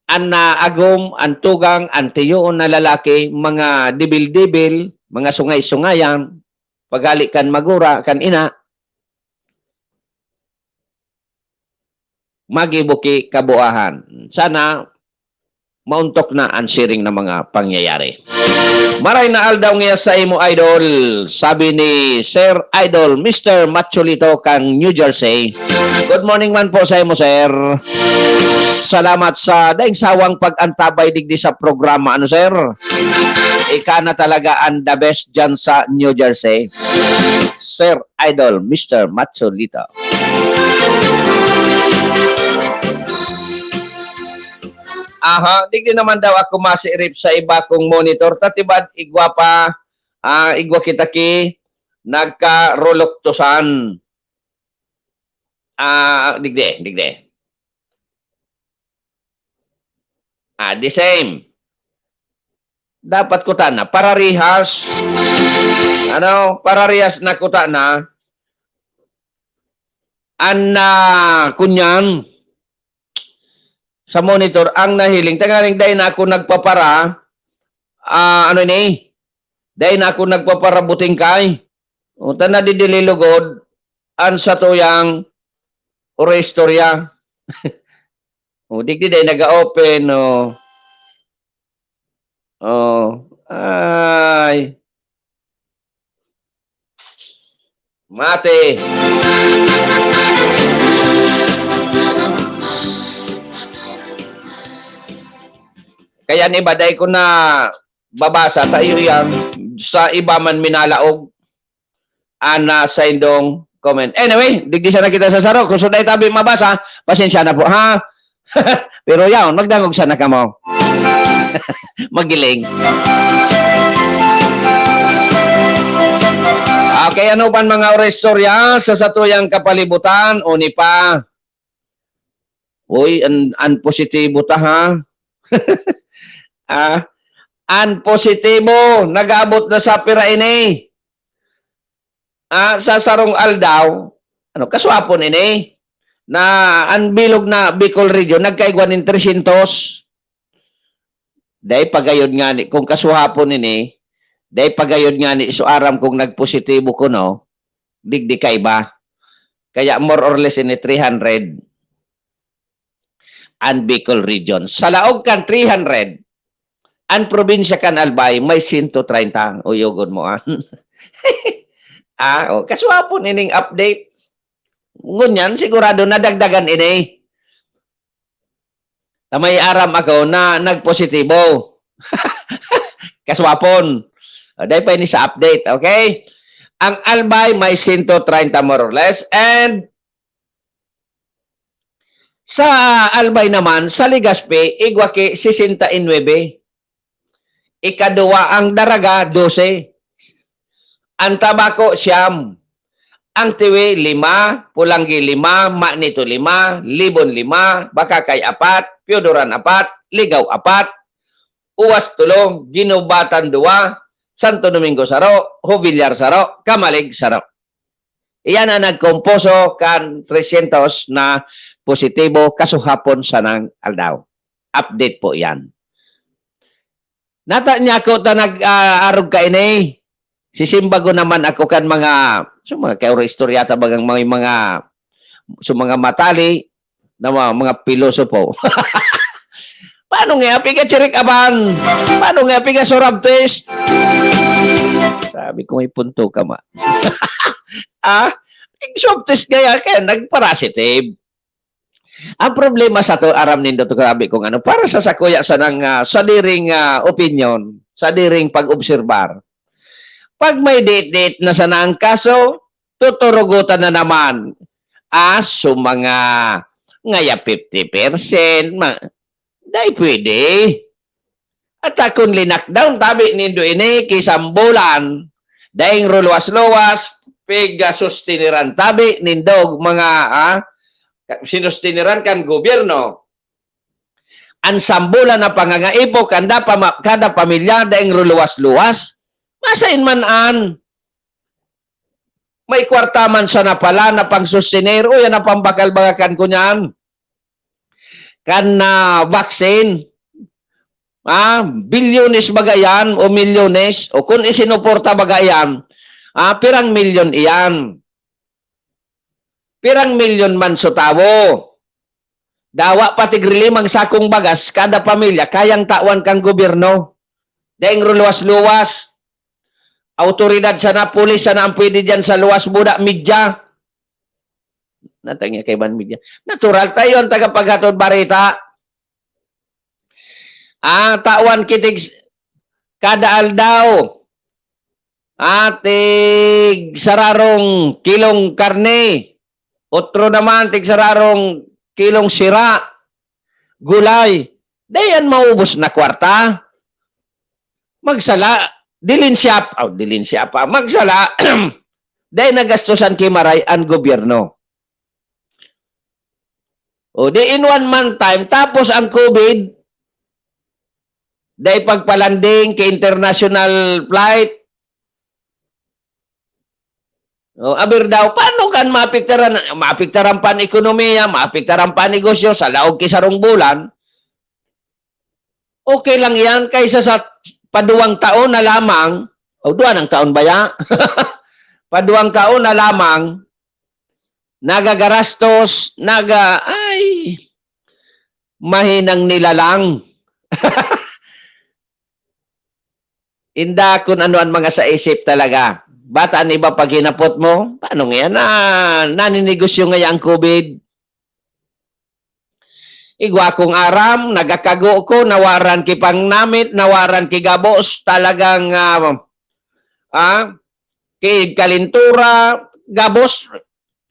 Ang agom, ang tugang, ang tiyoon na lalaki, mga dibil-dibil, mga sungay-sungayan, pagali kan magura, kan ina, magibuki kabuahan. Sana mauntok na ang siring na mga pangyayari. Maray na aldaw ngayon sa imo idol, sabi ni Sir Idol, Mr. Macholito kang New Jersey. Good morning man po sa imo, sir. Salamat sa daing sawang pag-antabay digdi sa programa, ano sir? Ika na talaga ang the best dyan sa New Jersey. Sir Idol, Mr. Macholito. Aha, digdi naman daw ako masirip sa iba kong monitor. Tatibad, igwa pa, igwa kita ki, nagka-roloktosan. Digdi. The same. Dapat kuta na, pararihas. Pararihas na kuta na. Kunyan, sa monitor ang nahiling tangaling dahil na ako nagpapara dahil na ako nagpapara buting kay o tana didililugod an sa tuyang ora istorya o digdi dahil naga-open ay mate. Kaya ni baday ko na babasa tayo yan sa iba man minalaog sa indong comment. Anyway, digdi siya na kita sa saro. Kung sunday tabi mabasa, pasensya na po, ha? Pero yan, magdangog sana ka mo. Magiling. Okay, ano pan mga orestorya sa satuyang kapalibutan o ni pa? Uy, an positibo ta, ha? Positibo, nag-abot na sa pira ini. Sa sarong aldaw, kaswapon ini, na ang bilog na Bicol region, nagkaigwan ng 300. Dahil pagayod nga ni, kung kaswapon ini, dahil pagayod nga ni, so aram kung nagpositibo ko, no, digdi ka iba. Kaya more or less ini 300. Ang Bicol region. Sa laog kan 300, ang probinsya kan Albay may 130. Uyugon mo kaswapon ining update. Ngunyan sigurado nadagdagan ini. Tamay aram ako na nagpositibo. Kaswapon. Dahil pa ini sa update, okay? Ang Albay may 130 more or less and sa Albay naman, sa Legazpi, igwaki 69. Ikaduwa ang Daraga, 12. Ang Tabako, 9. Ang Tiwi, 5. Pulanggi, 5. Manito, 5. Libon, 5. Bakakay, 4. Piodoran, 4. Ligaw, 4. Uwas, 3. Ginubatan, 2. Santo Domingo, Saro. Hubilyar, Saro. Kamalig, Saro. Iyan ang nagkomposo kan 300 na positibo kasuhapon sa nang aldaw. Update po yan. Nata niya ako ta nag-arog ka ini. Sisimbago naman ako kan mga kauro istoryata bagang mga matali na mga pilosopo. Paano nga piga chirik aban? Paano nga piga sorab test? Sabi ko may punto ka ma. Swab test kaya nagparasitive. Ang problema sa to aram nindo to grabe kung para sa sakuya sa nang sadiring opinion, sadiring pag-obserbar. Pag may date na sa nang kaso, tuturugutan na naman mga ngaya 50%, dahil pwede. At akong linakdown, tabi nindo ini, kisang bulan, dahil ruluwas-luwas, piga sustiniran, tabi nindog mga, sinustiniran kan gobyerno. Ang sambulan na pangangaipo, kada pamilya, dahil ruluwas-luwas, masain man may kwarta man sa napala na pang sustinir, o yan na pambakal-bakakan ko niyan. Vaccine, bilyones bagayan o milyones, o kung isinuporta bagayan, pirang milyon iyan. Pirang milyon man so tawo. Dawa pati grilimang sakong bagas, kada pamilya, kayang tawan kang gobyerno. Daing luwas-luwas. Autoridad sana, pulis sana ang pwede dyan sa luwas budak media. Natangya kay ban media. Natural tayo ang tagapaghatod barita. Tawan kitig kada aldaw. Tig sararong kilong karne. Otro naman tig sararong kilong sira. Gulay. Dayan maubos na kwarta. Magsala. Dilinsya pa. Magsala. Dayan nagastusan kimaray ang gobyerno. O di in 1 month time, tapos ang COVID, dahi pagpalanding kay international flight. O, abir daw, paano kan maapiktaran pan ekonomiya, maapiktaran pan negosyo sa laog kisarong bulan? Okay lang yan kaysa sa paduwang taon na lamang, o duwan ang taon ba ya? Paduwang taon na lamang, nagagarastos, mahinang nilalang. Inda kung ano ang mga sa isip talaga. Bata ang iba pag hinapot mo, paano nga yan? Naninegosyo nga ang COVID. Igwa kong aram, nagakago ko, nawaran ki pang namit, nawaran ki gabos, talagang ki kalintura, gabos,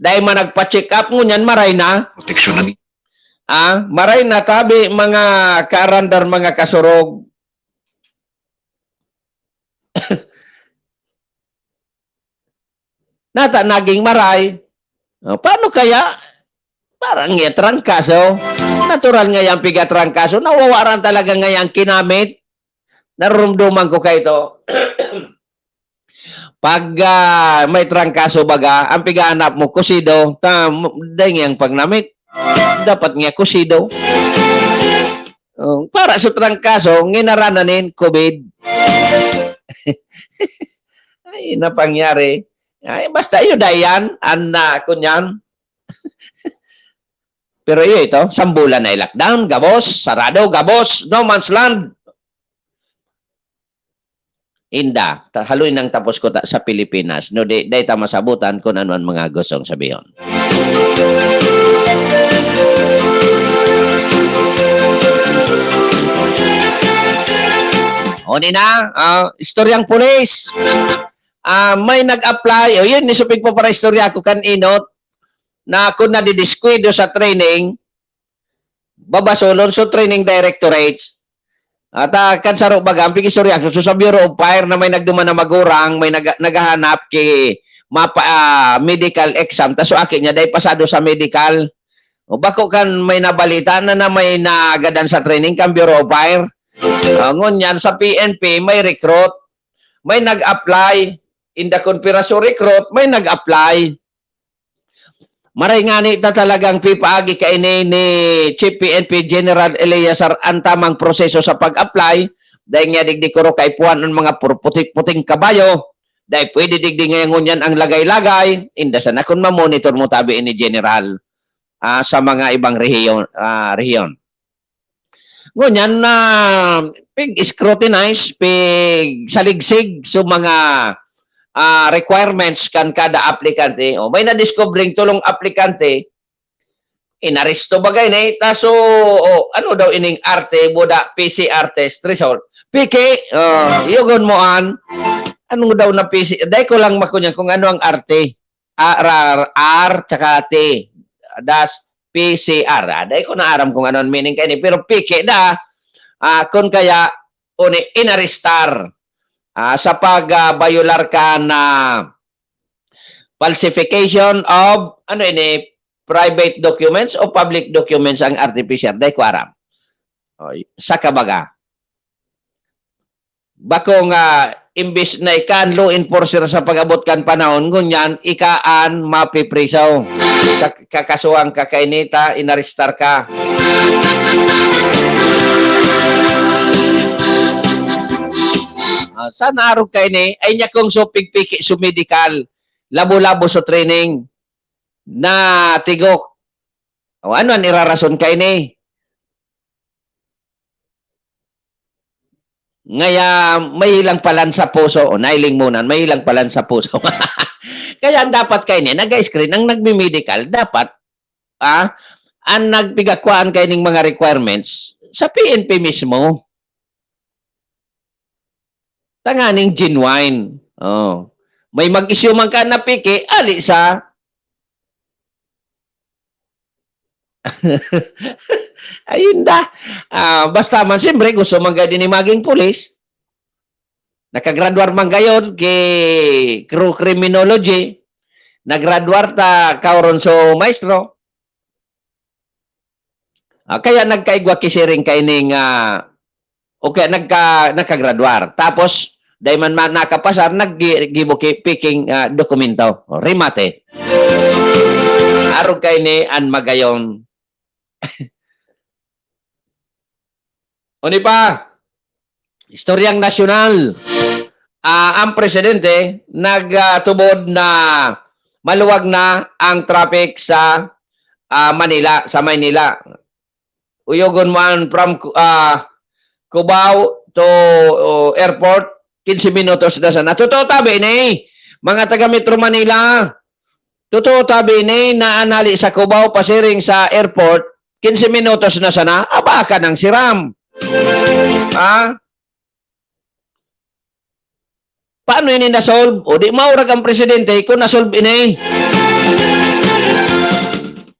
dahil man nagpa-check up ngunyan, maray na. Proteksyon na Maray na tabi mga karandar, mga kasurog. Nata naging maray. Paano kaya? Parang nga trangkaso. Natural nga yung pigatrangkaso. Nawawaran talaga nga yung kinamit. Narumduman ko kayo ito. Pag may trangkaso baga, ang pigahanap mo, kusido, dahil nga yung pagnamit. Dapat nga kusido. Para sa trangkaso, nginarananin, COVID. Ay, napangyari. Ay, basta yun, dayan, kunyan. Pero ito, sambulan na lockdown, gabos, sarado, gabos, no man's land. Inda, haluin nang tapos ko sa Pilipinas. No, day ta masabutan kung ano ang mga gustong sabihin. O na, istoryang pulis. May nag-apply, o yun, nisupig po para istorya ko kaninot, na kung nadidiskwido sa training, babasolon so training directorates, at kansaro baga, ang pigistorya ko, so sa Bureau of Fire na may nagduman na magurang, may naghahanap kay medical exam, taso akin niya, dahil pasado sa medical, o bako kan may nabalita na may nagadan sa training kan Bureau of Fire, ngunyan sa PNP, may recruit, may nag-apply, in the conspiracy recruit, may nag-apply. Maray nga ni talagang pipaagi kay ni Chief PNP General Eleazar ang tamang proseso sa pag-apply. Dahil nga digdikuro kay puan ng mga puting kabayo. Dahil pwede digdi ngayon yan ang lagay-lagay. Indasan na kung mamonitor mo tabi ni General sa mga ibang rehiyon. Ngunyan na pig-scrutinize, pig-saligsig sa mga requirements kan kada aplikante. O may na-discovering tulong aplikante, inaresto bagay na taso ano daw ining arte, buda PCR test result. PK, yugon mo ano daw na PC, dahil ko lang makunya kung ano ang arte. R tsaka T. Das PCR. Dahil ko na aram kung ano ang meaning kayo. Pero PK kung kaya inarestar. Sa pag-violar ka na falsification of private documents o public documents ang artificial. Dahil ko aram. Sa kabaga. Bakong imbis na ikan law enforcer sa pag-abot kan panahon, ngunyan, ikaan mapiprisaw. Kakasuang kakainita, inaristar ka. Sana araw kayo ni, ay niya kong so pigpiki so medical, labo-labo so training, na tigok. O ano ang irarason kayo ni? Ngaya may ilang palan sa puso. O, nailing muna. May ilang palan sa puso. Kaya dapat kayo nag-screen. Ang nagmi-medical, dapat, ang nagpigakuan kayo ng mga requirements sa PNP mismo. Tanganing genuine. Oh. May mag-issue man ka na piki, ali sa ayun da. Basta man siyempre gusto man din ni maging pulis. Nakagraduar man gayon kay crew criminology. Nagraduar ta kauron so maestro. Kaya nagkaigwa kisiring kay ning okay nakagraduar. Tapos dahil man nakapasar naggibuki picking dokumento. Remate. Arog kay ni an magayon. Oni pa, istoryang nasyonal. Ang presidente nagtubod na maluwag na ang traffic sa Manila, sa Maynila. Uyogon man from Cubao to airport, 15 minutos na sana. Totoo tabi ni, mga taga Metro Manila. Totoo tabi ni, naanali sa Cubao, pasiring sa airport, 15 minutos na sana, aba ka ng siram. Paano ini nasolve? O di maurag ang presidente kung nasolve ini.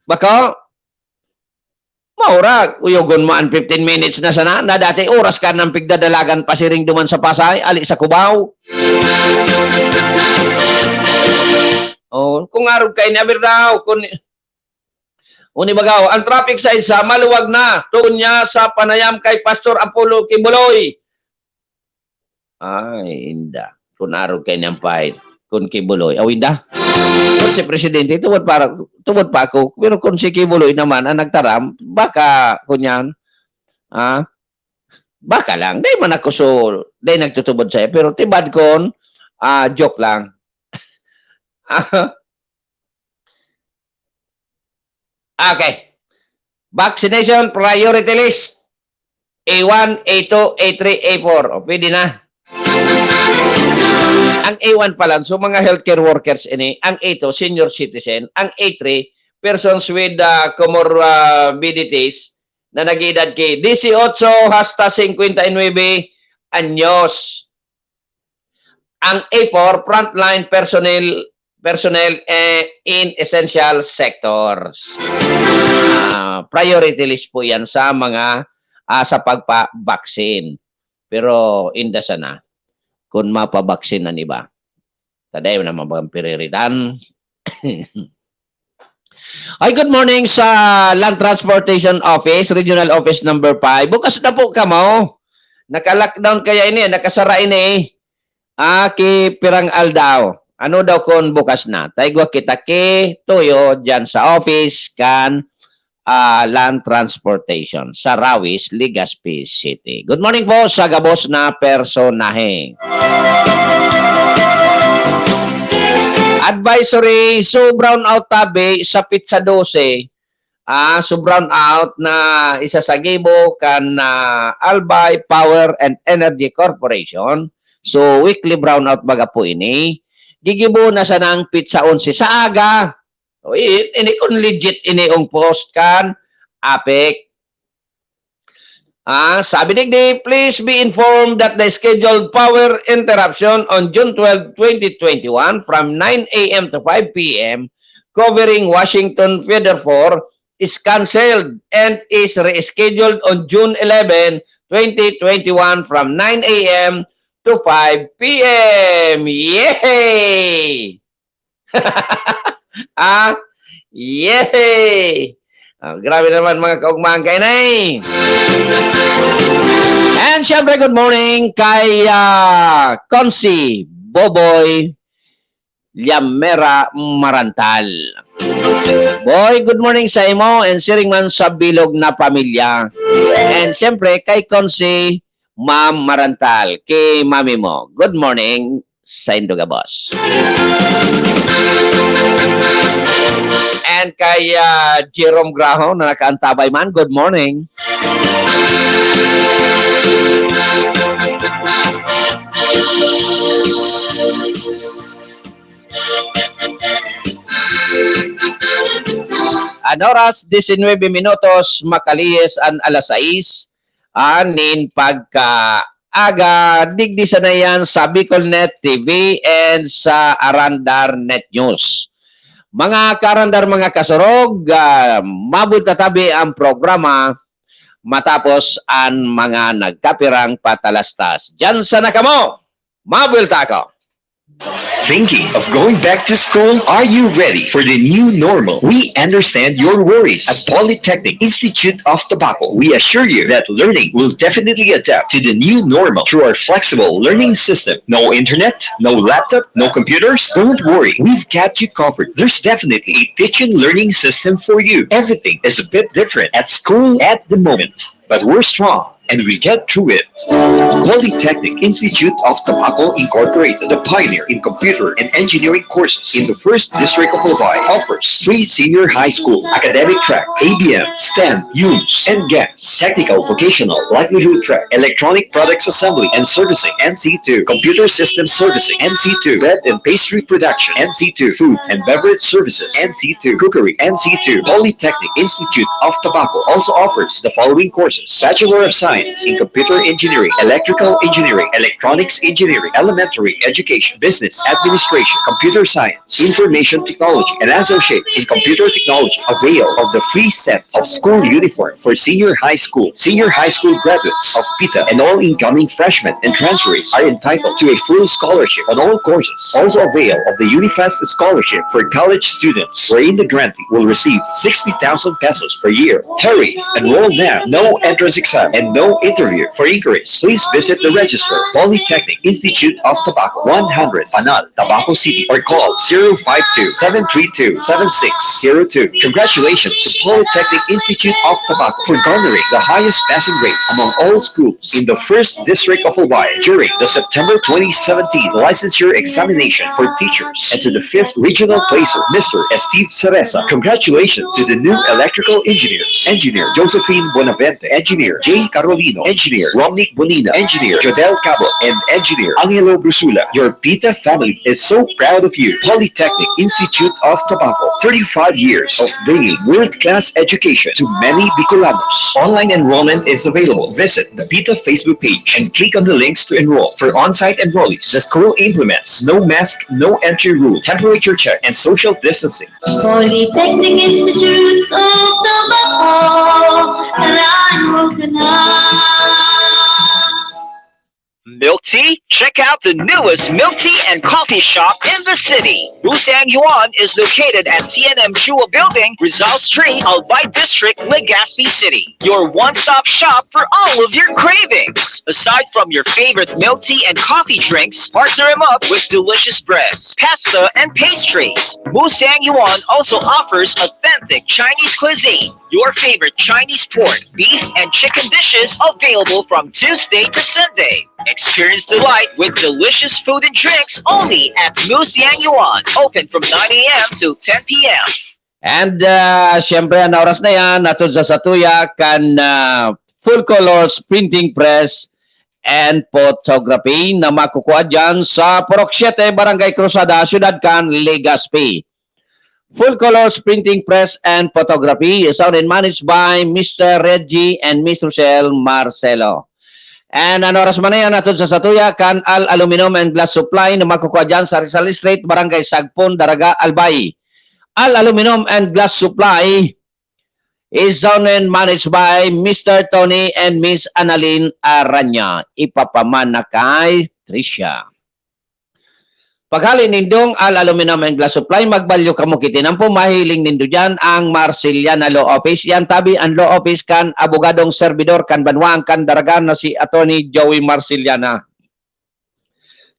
Baka, maurag. Uyogon mo ang 15 minutes na sana, na dati oras ka ng pigdadalagan pasiring duman sa Pasay, ali sa Cubao. Oh, kung arog kay ni Abirdaw, kung Unibagaw, ang traffic sa isa maluwag na tuon niya sa panayam kay Pastor Apollo Kibuloy. Ay, inda. Kung arog kay niyang pahit. Kung Kibuloy. Aw, inda. Kung si Presidente, tubod pa ako. Pero kung si Kibuloy naman ang nagtaram, baka kunyan, baka lang. Dahil man ako so, dahil nagtutubod sa'yo. Pero tibad kon, joke lang. Okay. Vaccination priority list. A1, A2, A3, A4. O, pwede na. Ang A1 pa lang, so mga healthcare workers ini. Ang A2, senior citizen. Ang A3, persons with comorbidities na nag-edad kay 18 hasta 59 anyos. Ang A4, frontline personnel in essential sectors. Priority list po yan sa mga sa pagpa-vaccine. Pero inda sana kung mapabaksin na iba. Taday na mabang piriritan. Ay, good morning sa Land Transportation Office, Regional Office number 5. Bukas na po ka mo. Naka-lockdown kaya ini, nakasara ini. Ki Pirang Aldaw. Ano daw kung bukas na? Taigwa kita ki tuyo dyan sa office kan Land Transportation sa Rawis, Legazpi City. Good morning po sa gabos na personahe. Advisory, so brown out tabi sa Pizza 12. So brown out na isa sa gibo kan Albay Power and Energy Corporation. So weekly brown out baga po ini. Gigibo na sa ng Pizza 11 sa aga. O, ini kung legit ini ang post kan APEC. Sabi digdi, please be informed that the scheduled power interruption on June 12, 2021 from 9 a.m. to 5 p.m. covering Washington Feeder 4 is cancelled and is rescheduled on June 11, 2021 from 9 a.m. to 5 p.m. Yay! Yay! Grabe naman mga kaugmahan kayo na eh. And syempre, good morning kay Consi Boboy Liamera Marantal. Boy, good morning sa imo and siring man sa bilog na pamilya. And syempre, kay Consi Ma'am Marantal, kay mami mo. Good morning sa Indoga Boss. And kay Jerome Graho na nakaantabay man, good morning. An oras 19 minutos makaliyes an alas 6 anin pagka-aga digdi sa na yan sa Bicolnet TV and sa Arandar Net News. Mga karandar, mga kasurog, mabutatabi ang programa matapos ang mga nagkapirang patalastas. Diyan sa nakamo, mabulta ako. Thinking of going back to school? Are you ready for the new normal? We understand your worries. At Polytechnic Institute of Tobacco, we assure you that learning will definitely adapt to the new normal through our flexible learning system. No internet, no laptop, no computers? Don't worry, we've got you covered. There's definitely a teaching learning system for you. Everything is a bit different at school at the moment, but we're strong and we get through it. Polytechnic Institute of Tobacco Incorporated, the pioneer in computer and engineering courses in the first district of Albay, offers 3 senior high school academic track, ABM, STEM, UNS, and GANS, technical vocational livelihood track, electronic products assembly and servicing, NC2, computer system servicing, NC2, bread and pastry production, NC2, food and beverage services, NC2, cookery, NC2. Polytechnic Institute of Tobacco also offers the following courses: Bachelor of Science in Computer Engineering, Electrical Engineering, Electronics Engineering, Elementary Education, Business Administration, Computer Science, Information Technology, and Associate in Computer Technology. Avail of the free set of school uniform for senior high school graduates of PITA, and all incoming freshmen and transferees are entitled to a full scholarship on all courses. Also avail of the Unifast Scholarship for college students, wherein the grantee will receive 60,000 pesos per year. Hurry! Enroll now. No entrance exam and no interview. For inquiries, please visit the register, Polytechnic Institute of Tobacco, 100 Panal, Tabaco City, or call 052-732-7602. Congratulations to Polytechnic Institute of Tobacco for garnering the highest passing rate among all schools in the first district of Albay during the September 2017 licensure examination for teachers, and to the 5th regional placer, Mr. Steve Cereza. Congratulations to the new electrical engineers: Engineer Josephine Bonavente, Engineer J. Carolino, Engineer Romnick Bonina, Engineer Jodel Cabo, and Engineer Angelo Brusula. Your PITA family is so proud of you. Polytechnic Institute of Tobacco, 35 years of bringing world-class education to many Bicolanos. Online enrollment is available. Visit the PITA Facebook page and click on the links to enroll. For on-site enrollees, the school implements no mask, no entry rule, temperature check, and social distancing. Polytechnic Institute of Tobacco, enroll ka na. Milk tea? Check out the newest milk tea and coffee shop in the city. Musang Yuan is located at TNM Chua Building, Rizal Street, Albay District, Legazpi City. Your one-stop shop for all of your cravings. Aside from your favorite milk tea and coffee drinks, partner them up with delicious breads, pasta, and pastries. Musang Yuan also offers authentic Chinese cuisine. Your favorite Chinese pork, beef, and chicken dishes available from Tuesday to Sunday. Experience delight with delicious food and drinks only at Musang Yuan. Open from 9 a.m. to 10 p.m. And syempre ang oras na yan, natun sa Satuya kan full colors printing press and photography na makukuha dyan sa Purok 7, Barangay Cruzada, Ciudad Can, Legazpi. Full colors printing press and photography is owned and managed by Mr. Reggie and Ms. Rochelle Marcelo. And ang oras man na yan, natun sa Satuya kan Al Aluminum and Glass Supply na makukuha dyan sa Rizal Street, Barangay Sagpon, Daraga, Albay. Al Aluminum and Glass Supply is owned and managed by Mr. Tony and Miss Annalyn Aranya. Ipapaman na kay Tricia. Paghalin nindong Al Aluminum and Glass Supply, magbalyo kamo kitinan po, mahiling nindo dyan ang Marceliana Law Office. Yan tabi ang law office kan abogadong servidor kan banwang kan daragan na si Attorney Joey Marceliana.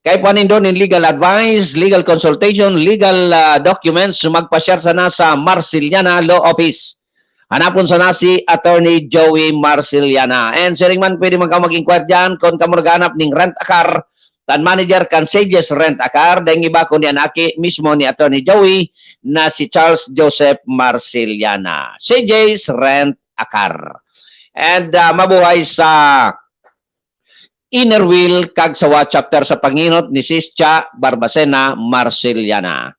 Kay po nindo in legal advice, legal consultation, legal documents, magpasyar sana sa Marceliana Law Office. Hanapon sana si Attorney Joey Marceliana. And siring man pwede mag-inquire dyan kung kamo naghanap ning rent a car, tan manager kan Sages Rent a Car, dahil iba ko niyan aki mismo ni Attorney Joey na si Charles Joseph Marceliana. Sages Rent a Car. And mabuhay sa Inner Wheel kag sawa chapter sa panginot ni Sis Cha Barbacena Marceliana.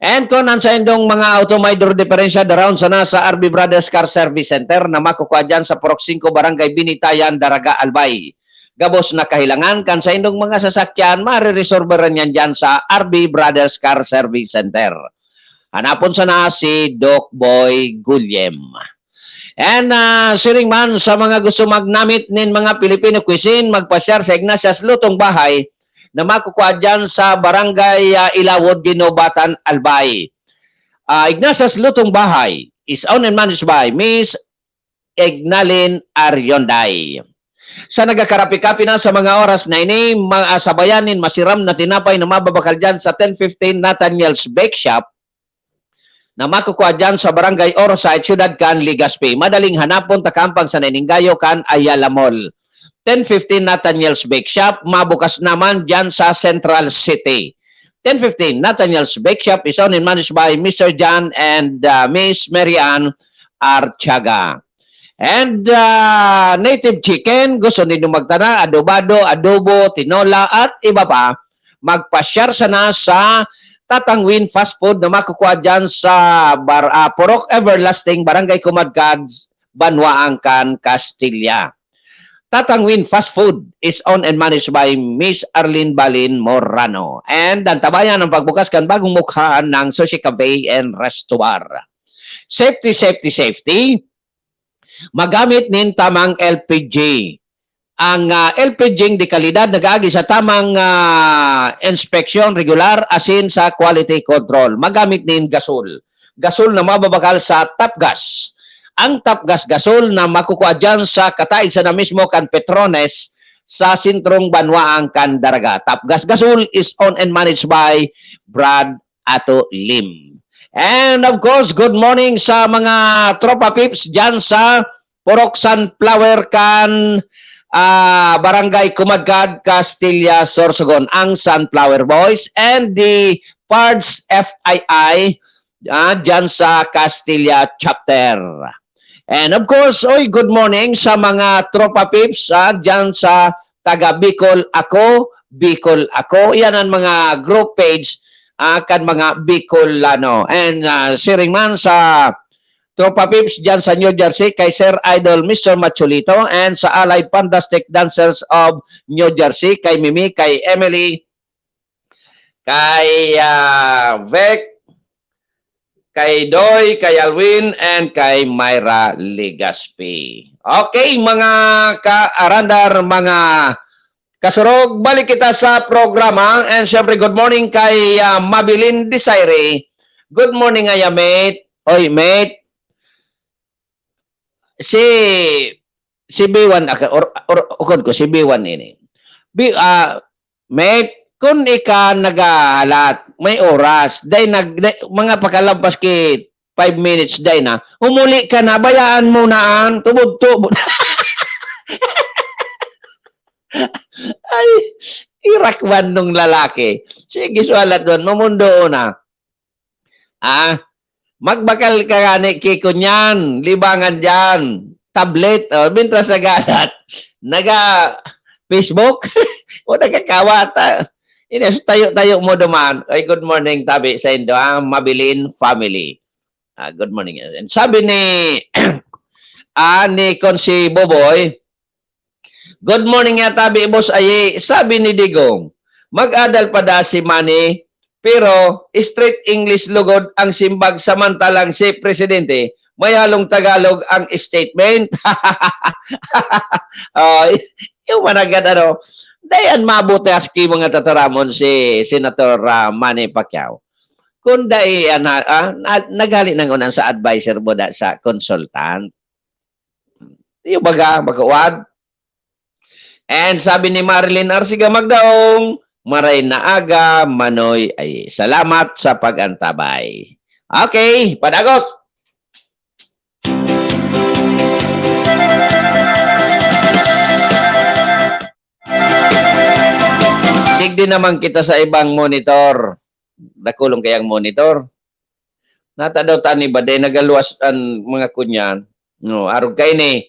And kung sa indong mga automaidor diferensya daroon sana sa RB Brothers Car Service Center na makukuha dyan sa Purok 5 Barangay Binitayan, Daraga, Albay. Gabos na kahilangan kan sa indong mga sasakyan, mariresolveran yan dyan sa RB Brothers Car Service Center. Hanapon sana si Doc Boy Gulyem. And siring man sa mga gusto magnamit nin mga Filipino cuisine, magpasyar sa Ignatius Lutong Bahay na makukuha dyan sa Barangay Ilawod, Ginobatan, Albay. Ignatius Lutong Bahay is owned and managed by Miss Ignalin Aryonday. Sa nagakarapi-kapi na sa mga oras na ini, mga sabayanin masiram na tinapay na mababakal dyan sa 1015 Nathaniel's Bake Shop na makukuha dyan sa Barangay Orosite, Ciudad Can, Legazpi. Madaling hanapon takampang sa Naningayo Can, Ayala Mall. 1015 Nathaniel's Bake Shop, mabukas naman dyan sa Central City. 1015 Nathaniel's Bake Shop is owned and managed by Mr. John and Miss Marianne Archaga. And native chicken, gusto ninyo magtana, adobado, adobo, tinola, at iba pa, magpasyar sana sa Tatangwin Fast Food na makukuha dyan sa Purok Everlasting, Barangay Kumadkad, Banwaang Can, Castilla. Tatangwin Fast Food is owned and managed by Miss Arlene Balin Morano. And ang tabayan ng pagbukas kan bagong mukhaan ng Sushi Cafe and Restaurant. Safety, safety, safety. Magamit nin tamang LPG. Ang LPG di kalidad nag-agi sa tamang inspection regular asin sa quality control. Magamit nin gasol. Gasol na mababakal sa Top Gas. Ang Top Gas gasol na makukuha dyan sa kataig sa na mismo kan Petrones sa Sintrong Banwaang Can, Daraga. Top Gas gasol is owned and managed by Brad Ato Lim. And of course, good morning sa mga tropa pips dyan sa Purok Sunflower Can, Barangay Kumadkad, Castilla, Sorsogon, ang Sunflower Boys, and the Pards FII dyan sa Castilla chapter. And of course, good morning sa mga tropa pips dyan sa taga Bicol Ako, Bicol Ako. Yan ang mga group page kan mga Bicolano. And siring man sa tropa pips dyan sa New Jersey kay Sir Idol Mr. Machulito, and sa Allied Fantastic Dancers of New Jersey kay Mimi, kay Emily, kay Vec, kay Doy, kay Alwin, and kay Myra Legazpi. Okay, mga ka-arandar, mga kasurog, balik kita sa programa. And syempre, good morning kay Mabilin Desire. Good morning, mate. Oy, mate. Si B1, ukod ko, si B1 ini. Mate, kung ika nagahalat, may oras, mga pakalampas ki 5 minutes day na, umuli ka na, bayaan mo naan, tubod-tubod. Ay, irakwan nung lalaki. Sige, sualat doon, mamundo na. Magbakal ka gani kikunyan, libangan dyan, tablet, bintras nagalat, Facebook, o nagkakawat. Tayo-tayo mo duman. Ay, good morning, tabi sa Indo, Mabilin family. Good morning. And sabi ni Konsi Boboy, good morning nga tabi, boss ay, sabi ni Digong, mag-adal pa da si Manny, pero straight English lugod ang simbag samantalang si Presidente, may halong Tagalog ang statement. Yung managad dayan mabuti aski mga tataramon si Senator Manny Pacquiao. Kung dayan nagali nang unan sa advisor mo sa consultant. Yung baga, magkawad. And sabi ni Marilyn Arsiga Magdaong, maray na aga, Manoy, ay salamat sa pag-antabay. Okay, padagot! Tigdi naman kita sa ibang monitor. Dakulong kayang monitor. Natadaw tani ba day nagaluwas ang mga kunyan. No, arog kay ni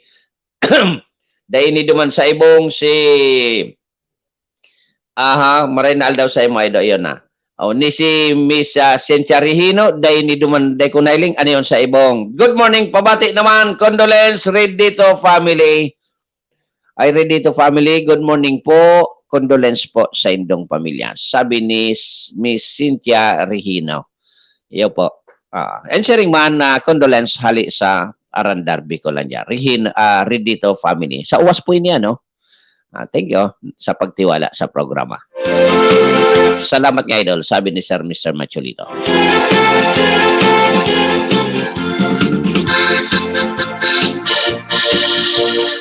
Dahil ni duman sa ibong si Marinal daw sa imo ay daw yun na. O ni si Miss Cynthia Regino, dahil ni duman dahil kunailing, ano yun sa ibong. Good morning, pabati naman, condolence, Redito family. Ay Redito family, good morning po. Condolence po sa indong pamilya. Sabi ni Miss Cynthia Regino. Iyo po. And sharing man, condolence hali sa Arandar, Bicolandia. Redito family. Sa uwas po niya, no? Thank you sa pagtiwala sa programa. Salamat nga, idol. Sabi ni Sir Mr. Machulito.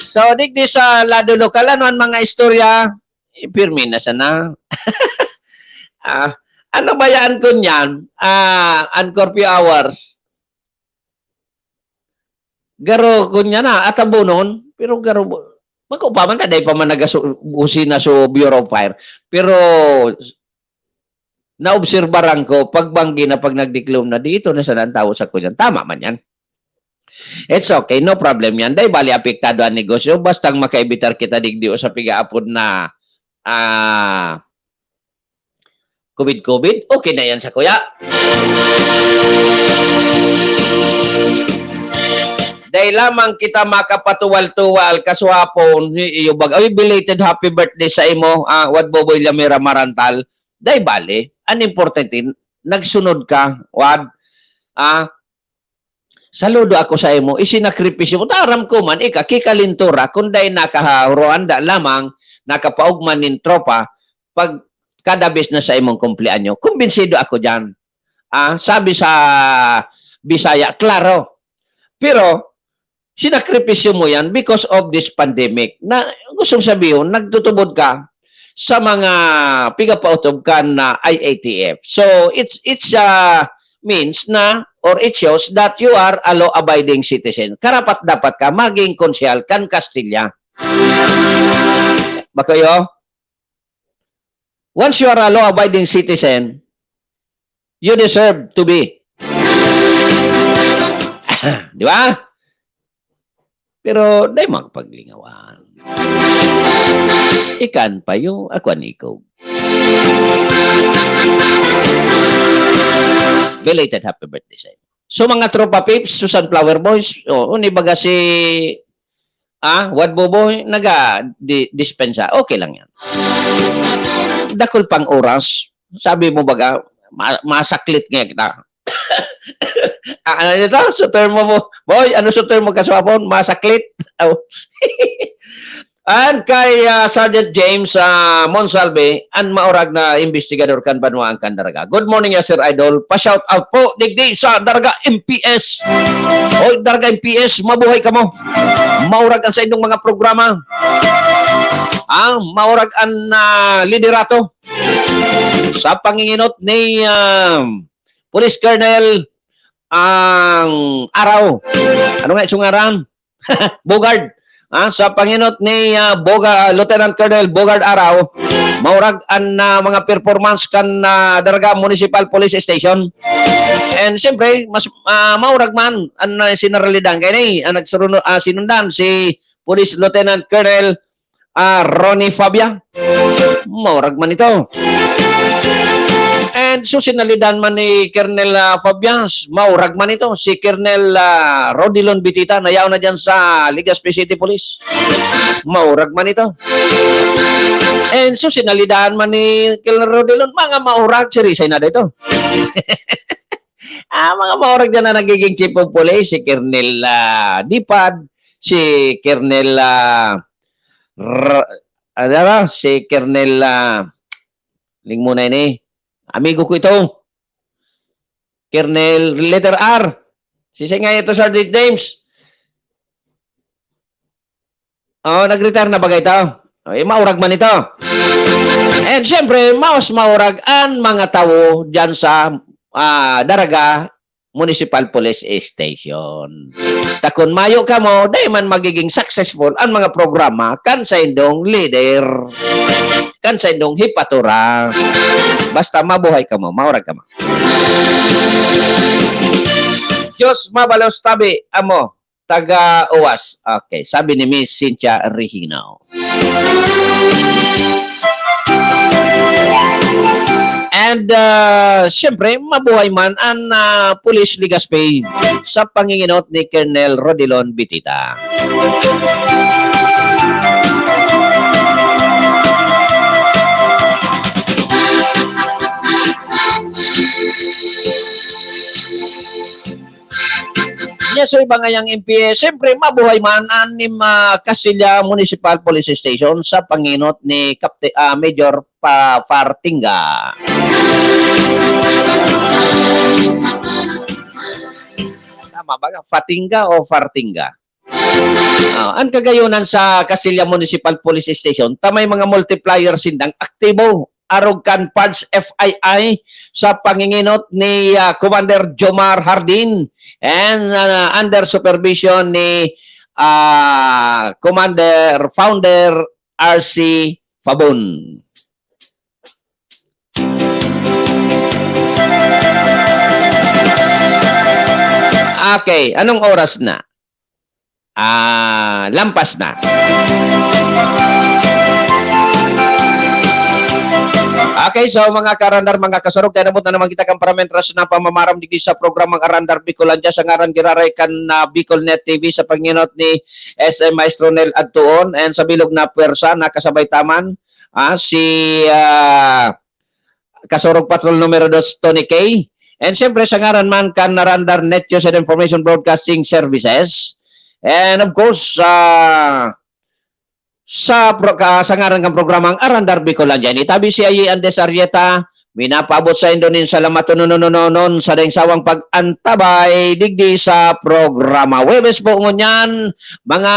So, digdi sa lado lokal, ano ang mga istorya? Pirmi na sana. Ano ba yan ko niyan? Ang curfew hours. Garo ko niya na, atabunon, pero garo, magkupaman ka, dahil pa man nag-usi na so Bureau of Fire. Pero, naobserbaran ko, pagbanggi na pag nagdiklom na dito na sana ang tao sa kunyan. Tama man yan. It's okay, no problem yan. Dahil bali apektado ang negosyo, bastang makaibitar kita digdi o sa pigaapod na COVID, okay na yan sa kuya. Dahil lamang kita makapatuwal-tuwal kasuhapon, ay belated happy birthday sa imo, Wad Boboy Lamira Marantal. Dahil bali, ang important din, nagsunod ka, Wad, saludo ako sa imo, isinakripisyo mo, taram ko man, kikalintura, kung dahil nakaharuanda lamang, nakapaugman nin tropa, pag kada bis na sa imong kumpleanyo, kumbinsido ako dyan. Sabi sa Bisaya, klaro. Pero, sinakripisyo mo yan because of this pandemic. Na gustong sabihin, nagtutubod ka sa mga pigapautob ka na IATF. So, it's means na, or it shows that you are a law-abiding citizen. Karapat dapat ka maging konsyal kan Castilla. Bakayo? Once you are a law-abiding citizen, you deserve to be. Di ba? Pero, dahil magpaglingawan. Ikan pa yung akuan ikaw. Belated happy birthday sa inyo. So, mga tropa pips, Susan Flower Boys, unibaga si Wad Boboy, naga-dispensa. Okay lang yan. Dakol pang oras. Sabi mo baga, masaklit nga kita. Ano nito? Suter mo, boy, ano suter mo kaswapon? Masaklit. And kay Sergeant James Monsalve, ang maurag na investigador kan Banwa ang Daraga. Good morning, Sir Idol. Pa-shout out po, digdi sa Daraga MPS. Oy, Daraga MPS, mabuhay ka mo. Maurag ang sa inyong mga programa. Maurag ang liderato sa panginginot ni Police Colonel ang araw. Ano nga isungaran? Bogard. Sa panginot ni Lieutenant Colonel Bogard Araw, maurag ang mga performance kan Daraga Municipal Police Station. And siyempre, mas maurag man ang sinaralidan kay ni ang sinundan si Police Lieutenant Colonel Ronnie Fabia. Maurag man ito. And so sinalidan man ni Colonel Fabians, maurag man ito. Si Colonel Rodilon Bitita, nayaw na dyan sa Legazpi City Police. Maurag man ito. And so sinalidan man ni Colonel Rodilon, mga maurag, sirisay na dito. Mga maurag dyan na nagiging chief of police, si Colonel Dipad, si Colonel si Colonel ling muna ini. Amigo ko ito. Colonel letter R. Sisay nga ito, Sergeant James. Nag-retire na bagay ito. Maurag man ito. And syempre, maurag ang mga tao dyan sa Daraga Municipal Police Station. Takon mayo ka mo, dahil man magiging successful ang mga programa kan sa indong leader, kan sa indong hipatura. Basta mabuhay ka mo, maurag ka mo. Diyos mabalos tabi, amo. taga-uwas. Okay, sabi ni Miss Cynthia Regino. And siyempre, mabuhay man ang Police Legazpi sa panginginot ni Colonel Rodilon Bitita. Yes, so iba ngayang MP, siyempre mabuhay man anim Casilla Municipal Police Station sa panginot ni Major Fartinga. Tama ba? Fatinga o Fartinga? Ang kagayunan sa Casilla Municipal Police Station, tamay mga multiplier sindang aktibo Arogan Parts FII sa panginginot ni Commander Jomar Hardin and under supervision ni Commander Founder RC Fabon. Okay, anong oras na? Lampas na. Okay, so mga karandar, mga kasurog, kaya nabot na naman kita kang parametras na pamamaram digdi sa programang Arandar Bicolandia sa ngaran giraray kan na Bicolnet TV sa panginot ni SM Maestro Nel Adtuon and sa bilog na pwersa na kasabay taman si Kasurog Patrol numero 2 Tony K. And siyempre sa ngaran man kan Arandar Net News and Information Broadcasting Services. And of course, sa ngaran ng programang Arandar Bicolandia, itabi si Ayi Andes Arrieta, minapabot sa Indonin salamat nonon sa sawang pag-antabay digdi sa programa. Webes po ngunyan, mga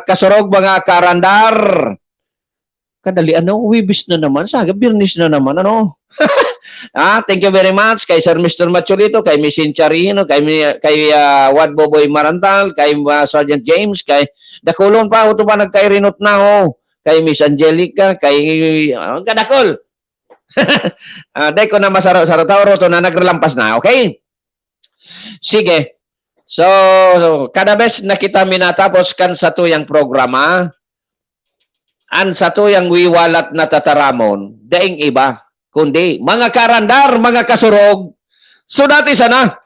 kasurog, mga karandar. Kadali, Webes na naman, saga, Birnis na naman, thank you very much kay Sir Mr. Machulito, kay Miss Incharino, kay Wad Boboy Marantal, kay Sergeant James, kay Dakulon pa, ito pa nagkairinot na kay Miss Angelica, kay Kadakol. Day ko na masarap-sarap tauro to na nagrelampas na, okay? Sige. So, kada bes na kita minatapos kan sa tuyang programa, an sa tuyang wiwalat na tataramon, daing iba, kundi mga karandar, mga kasurog, sudati sana.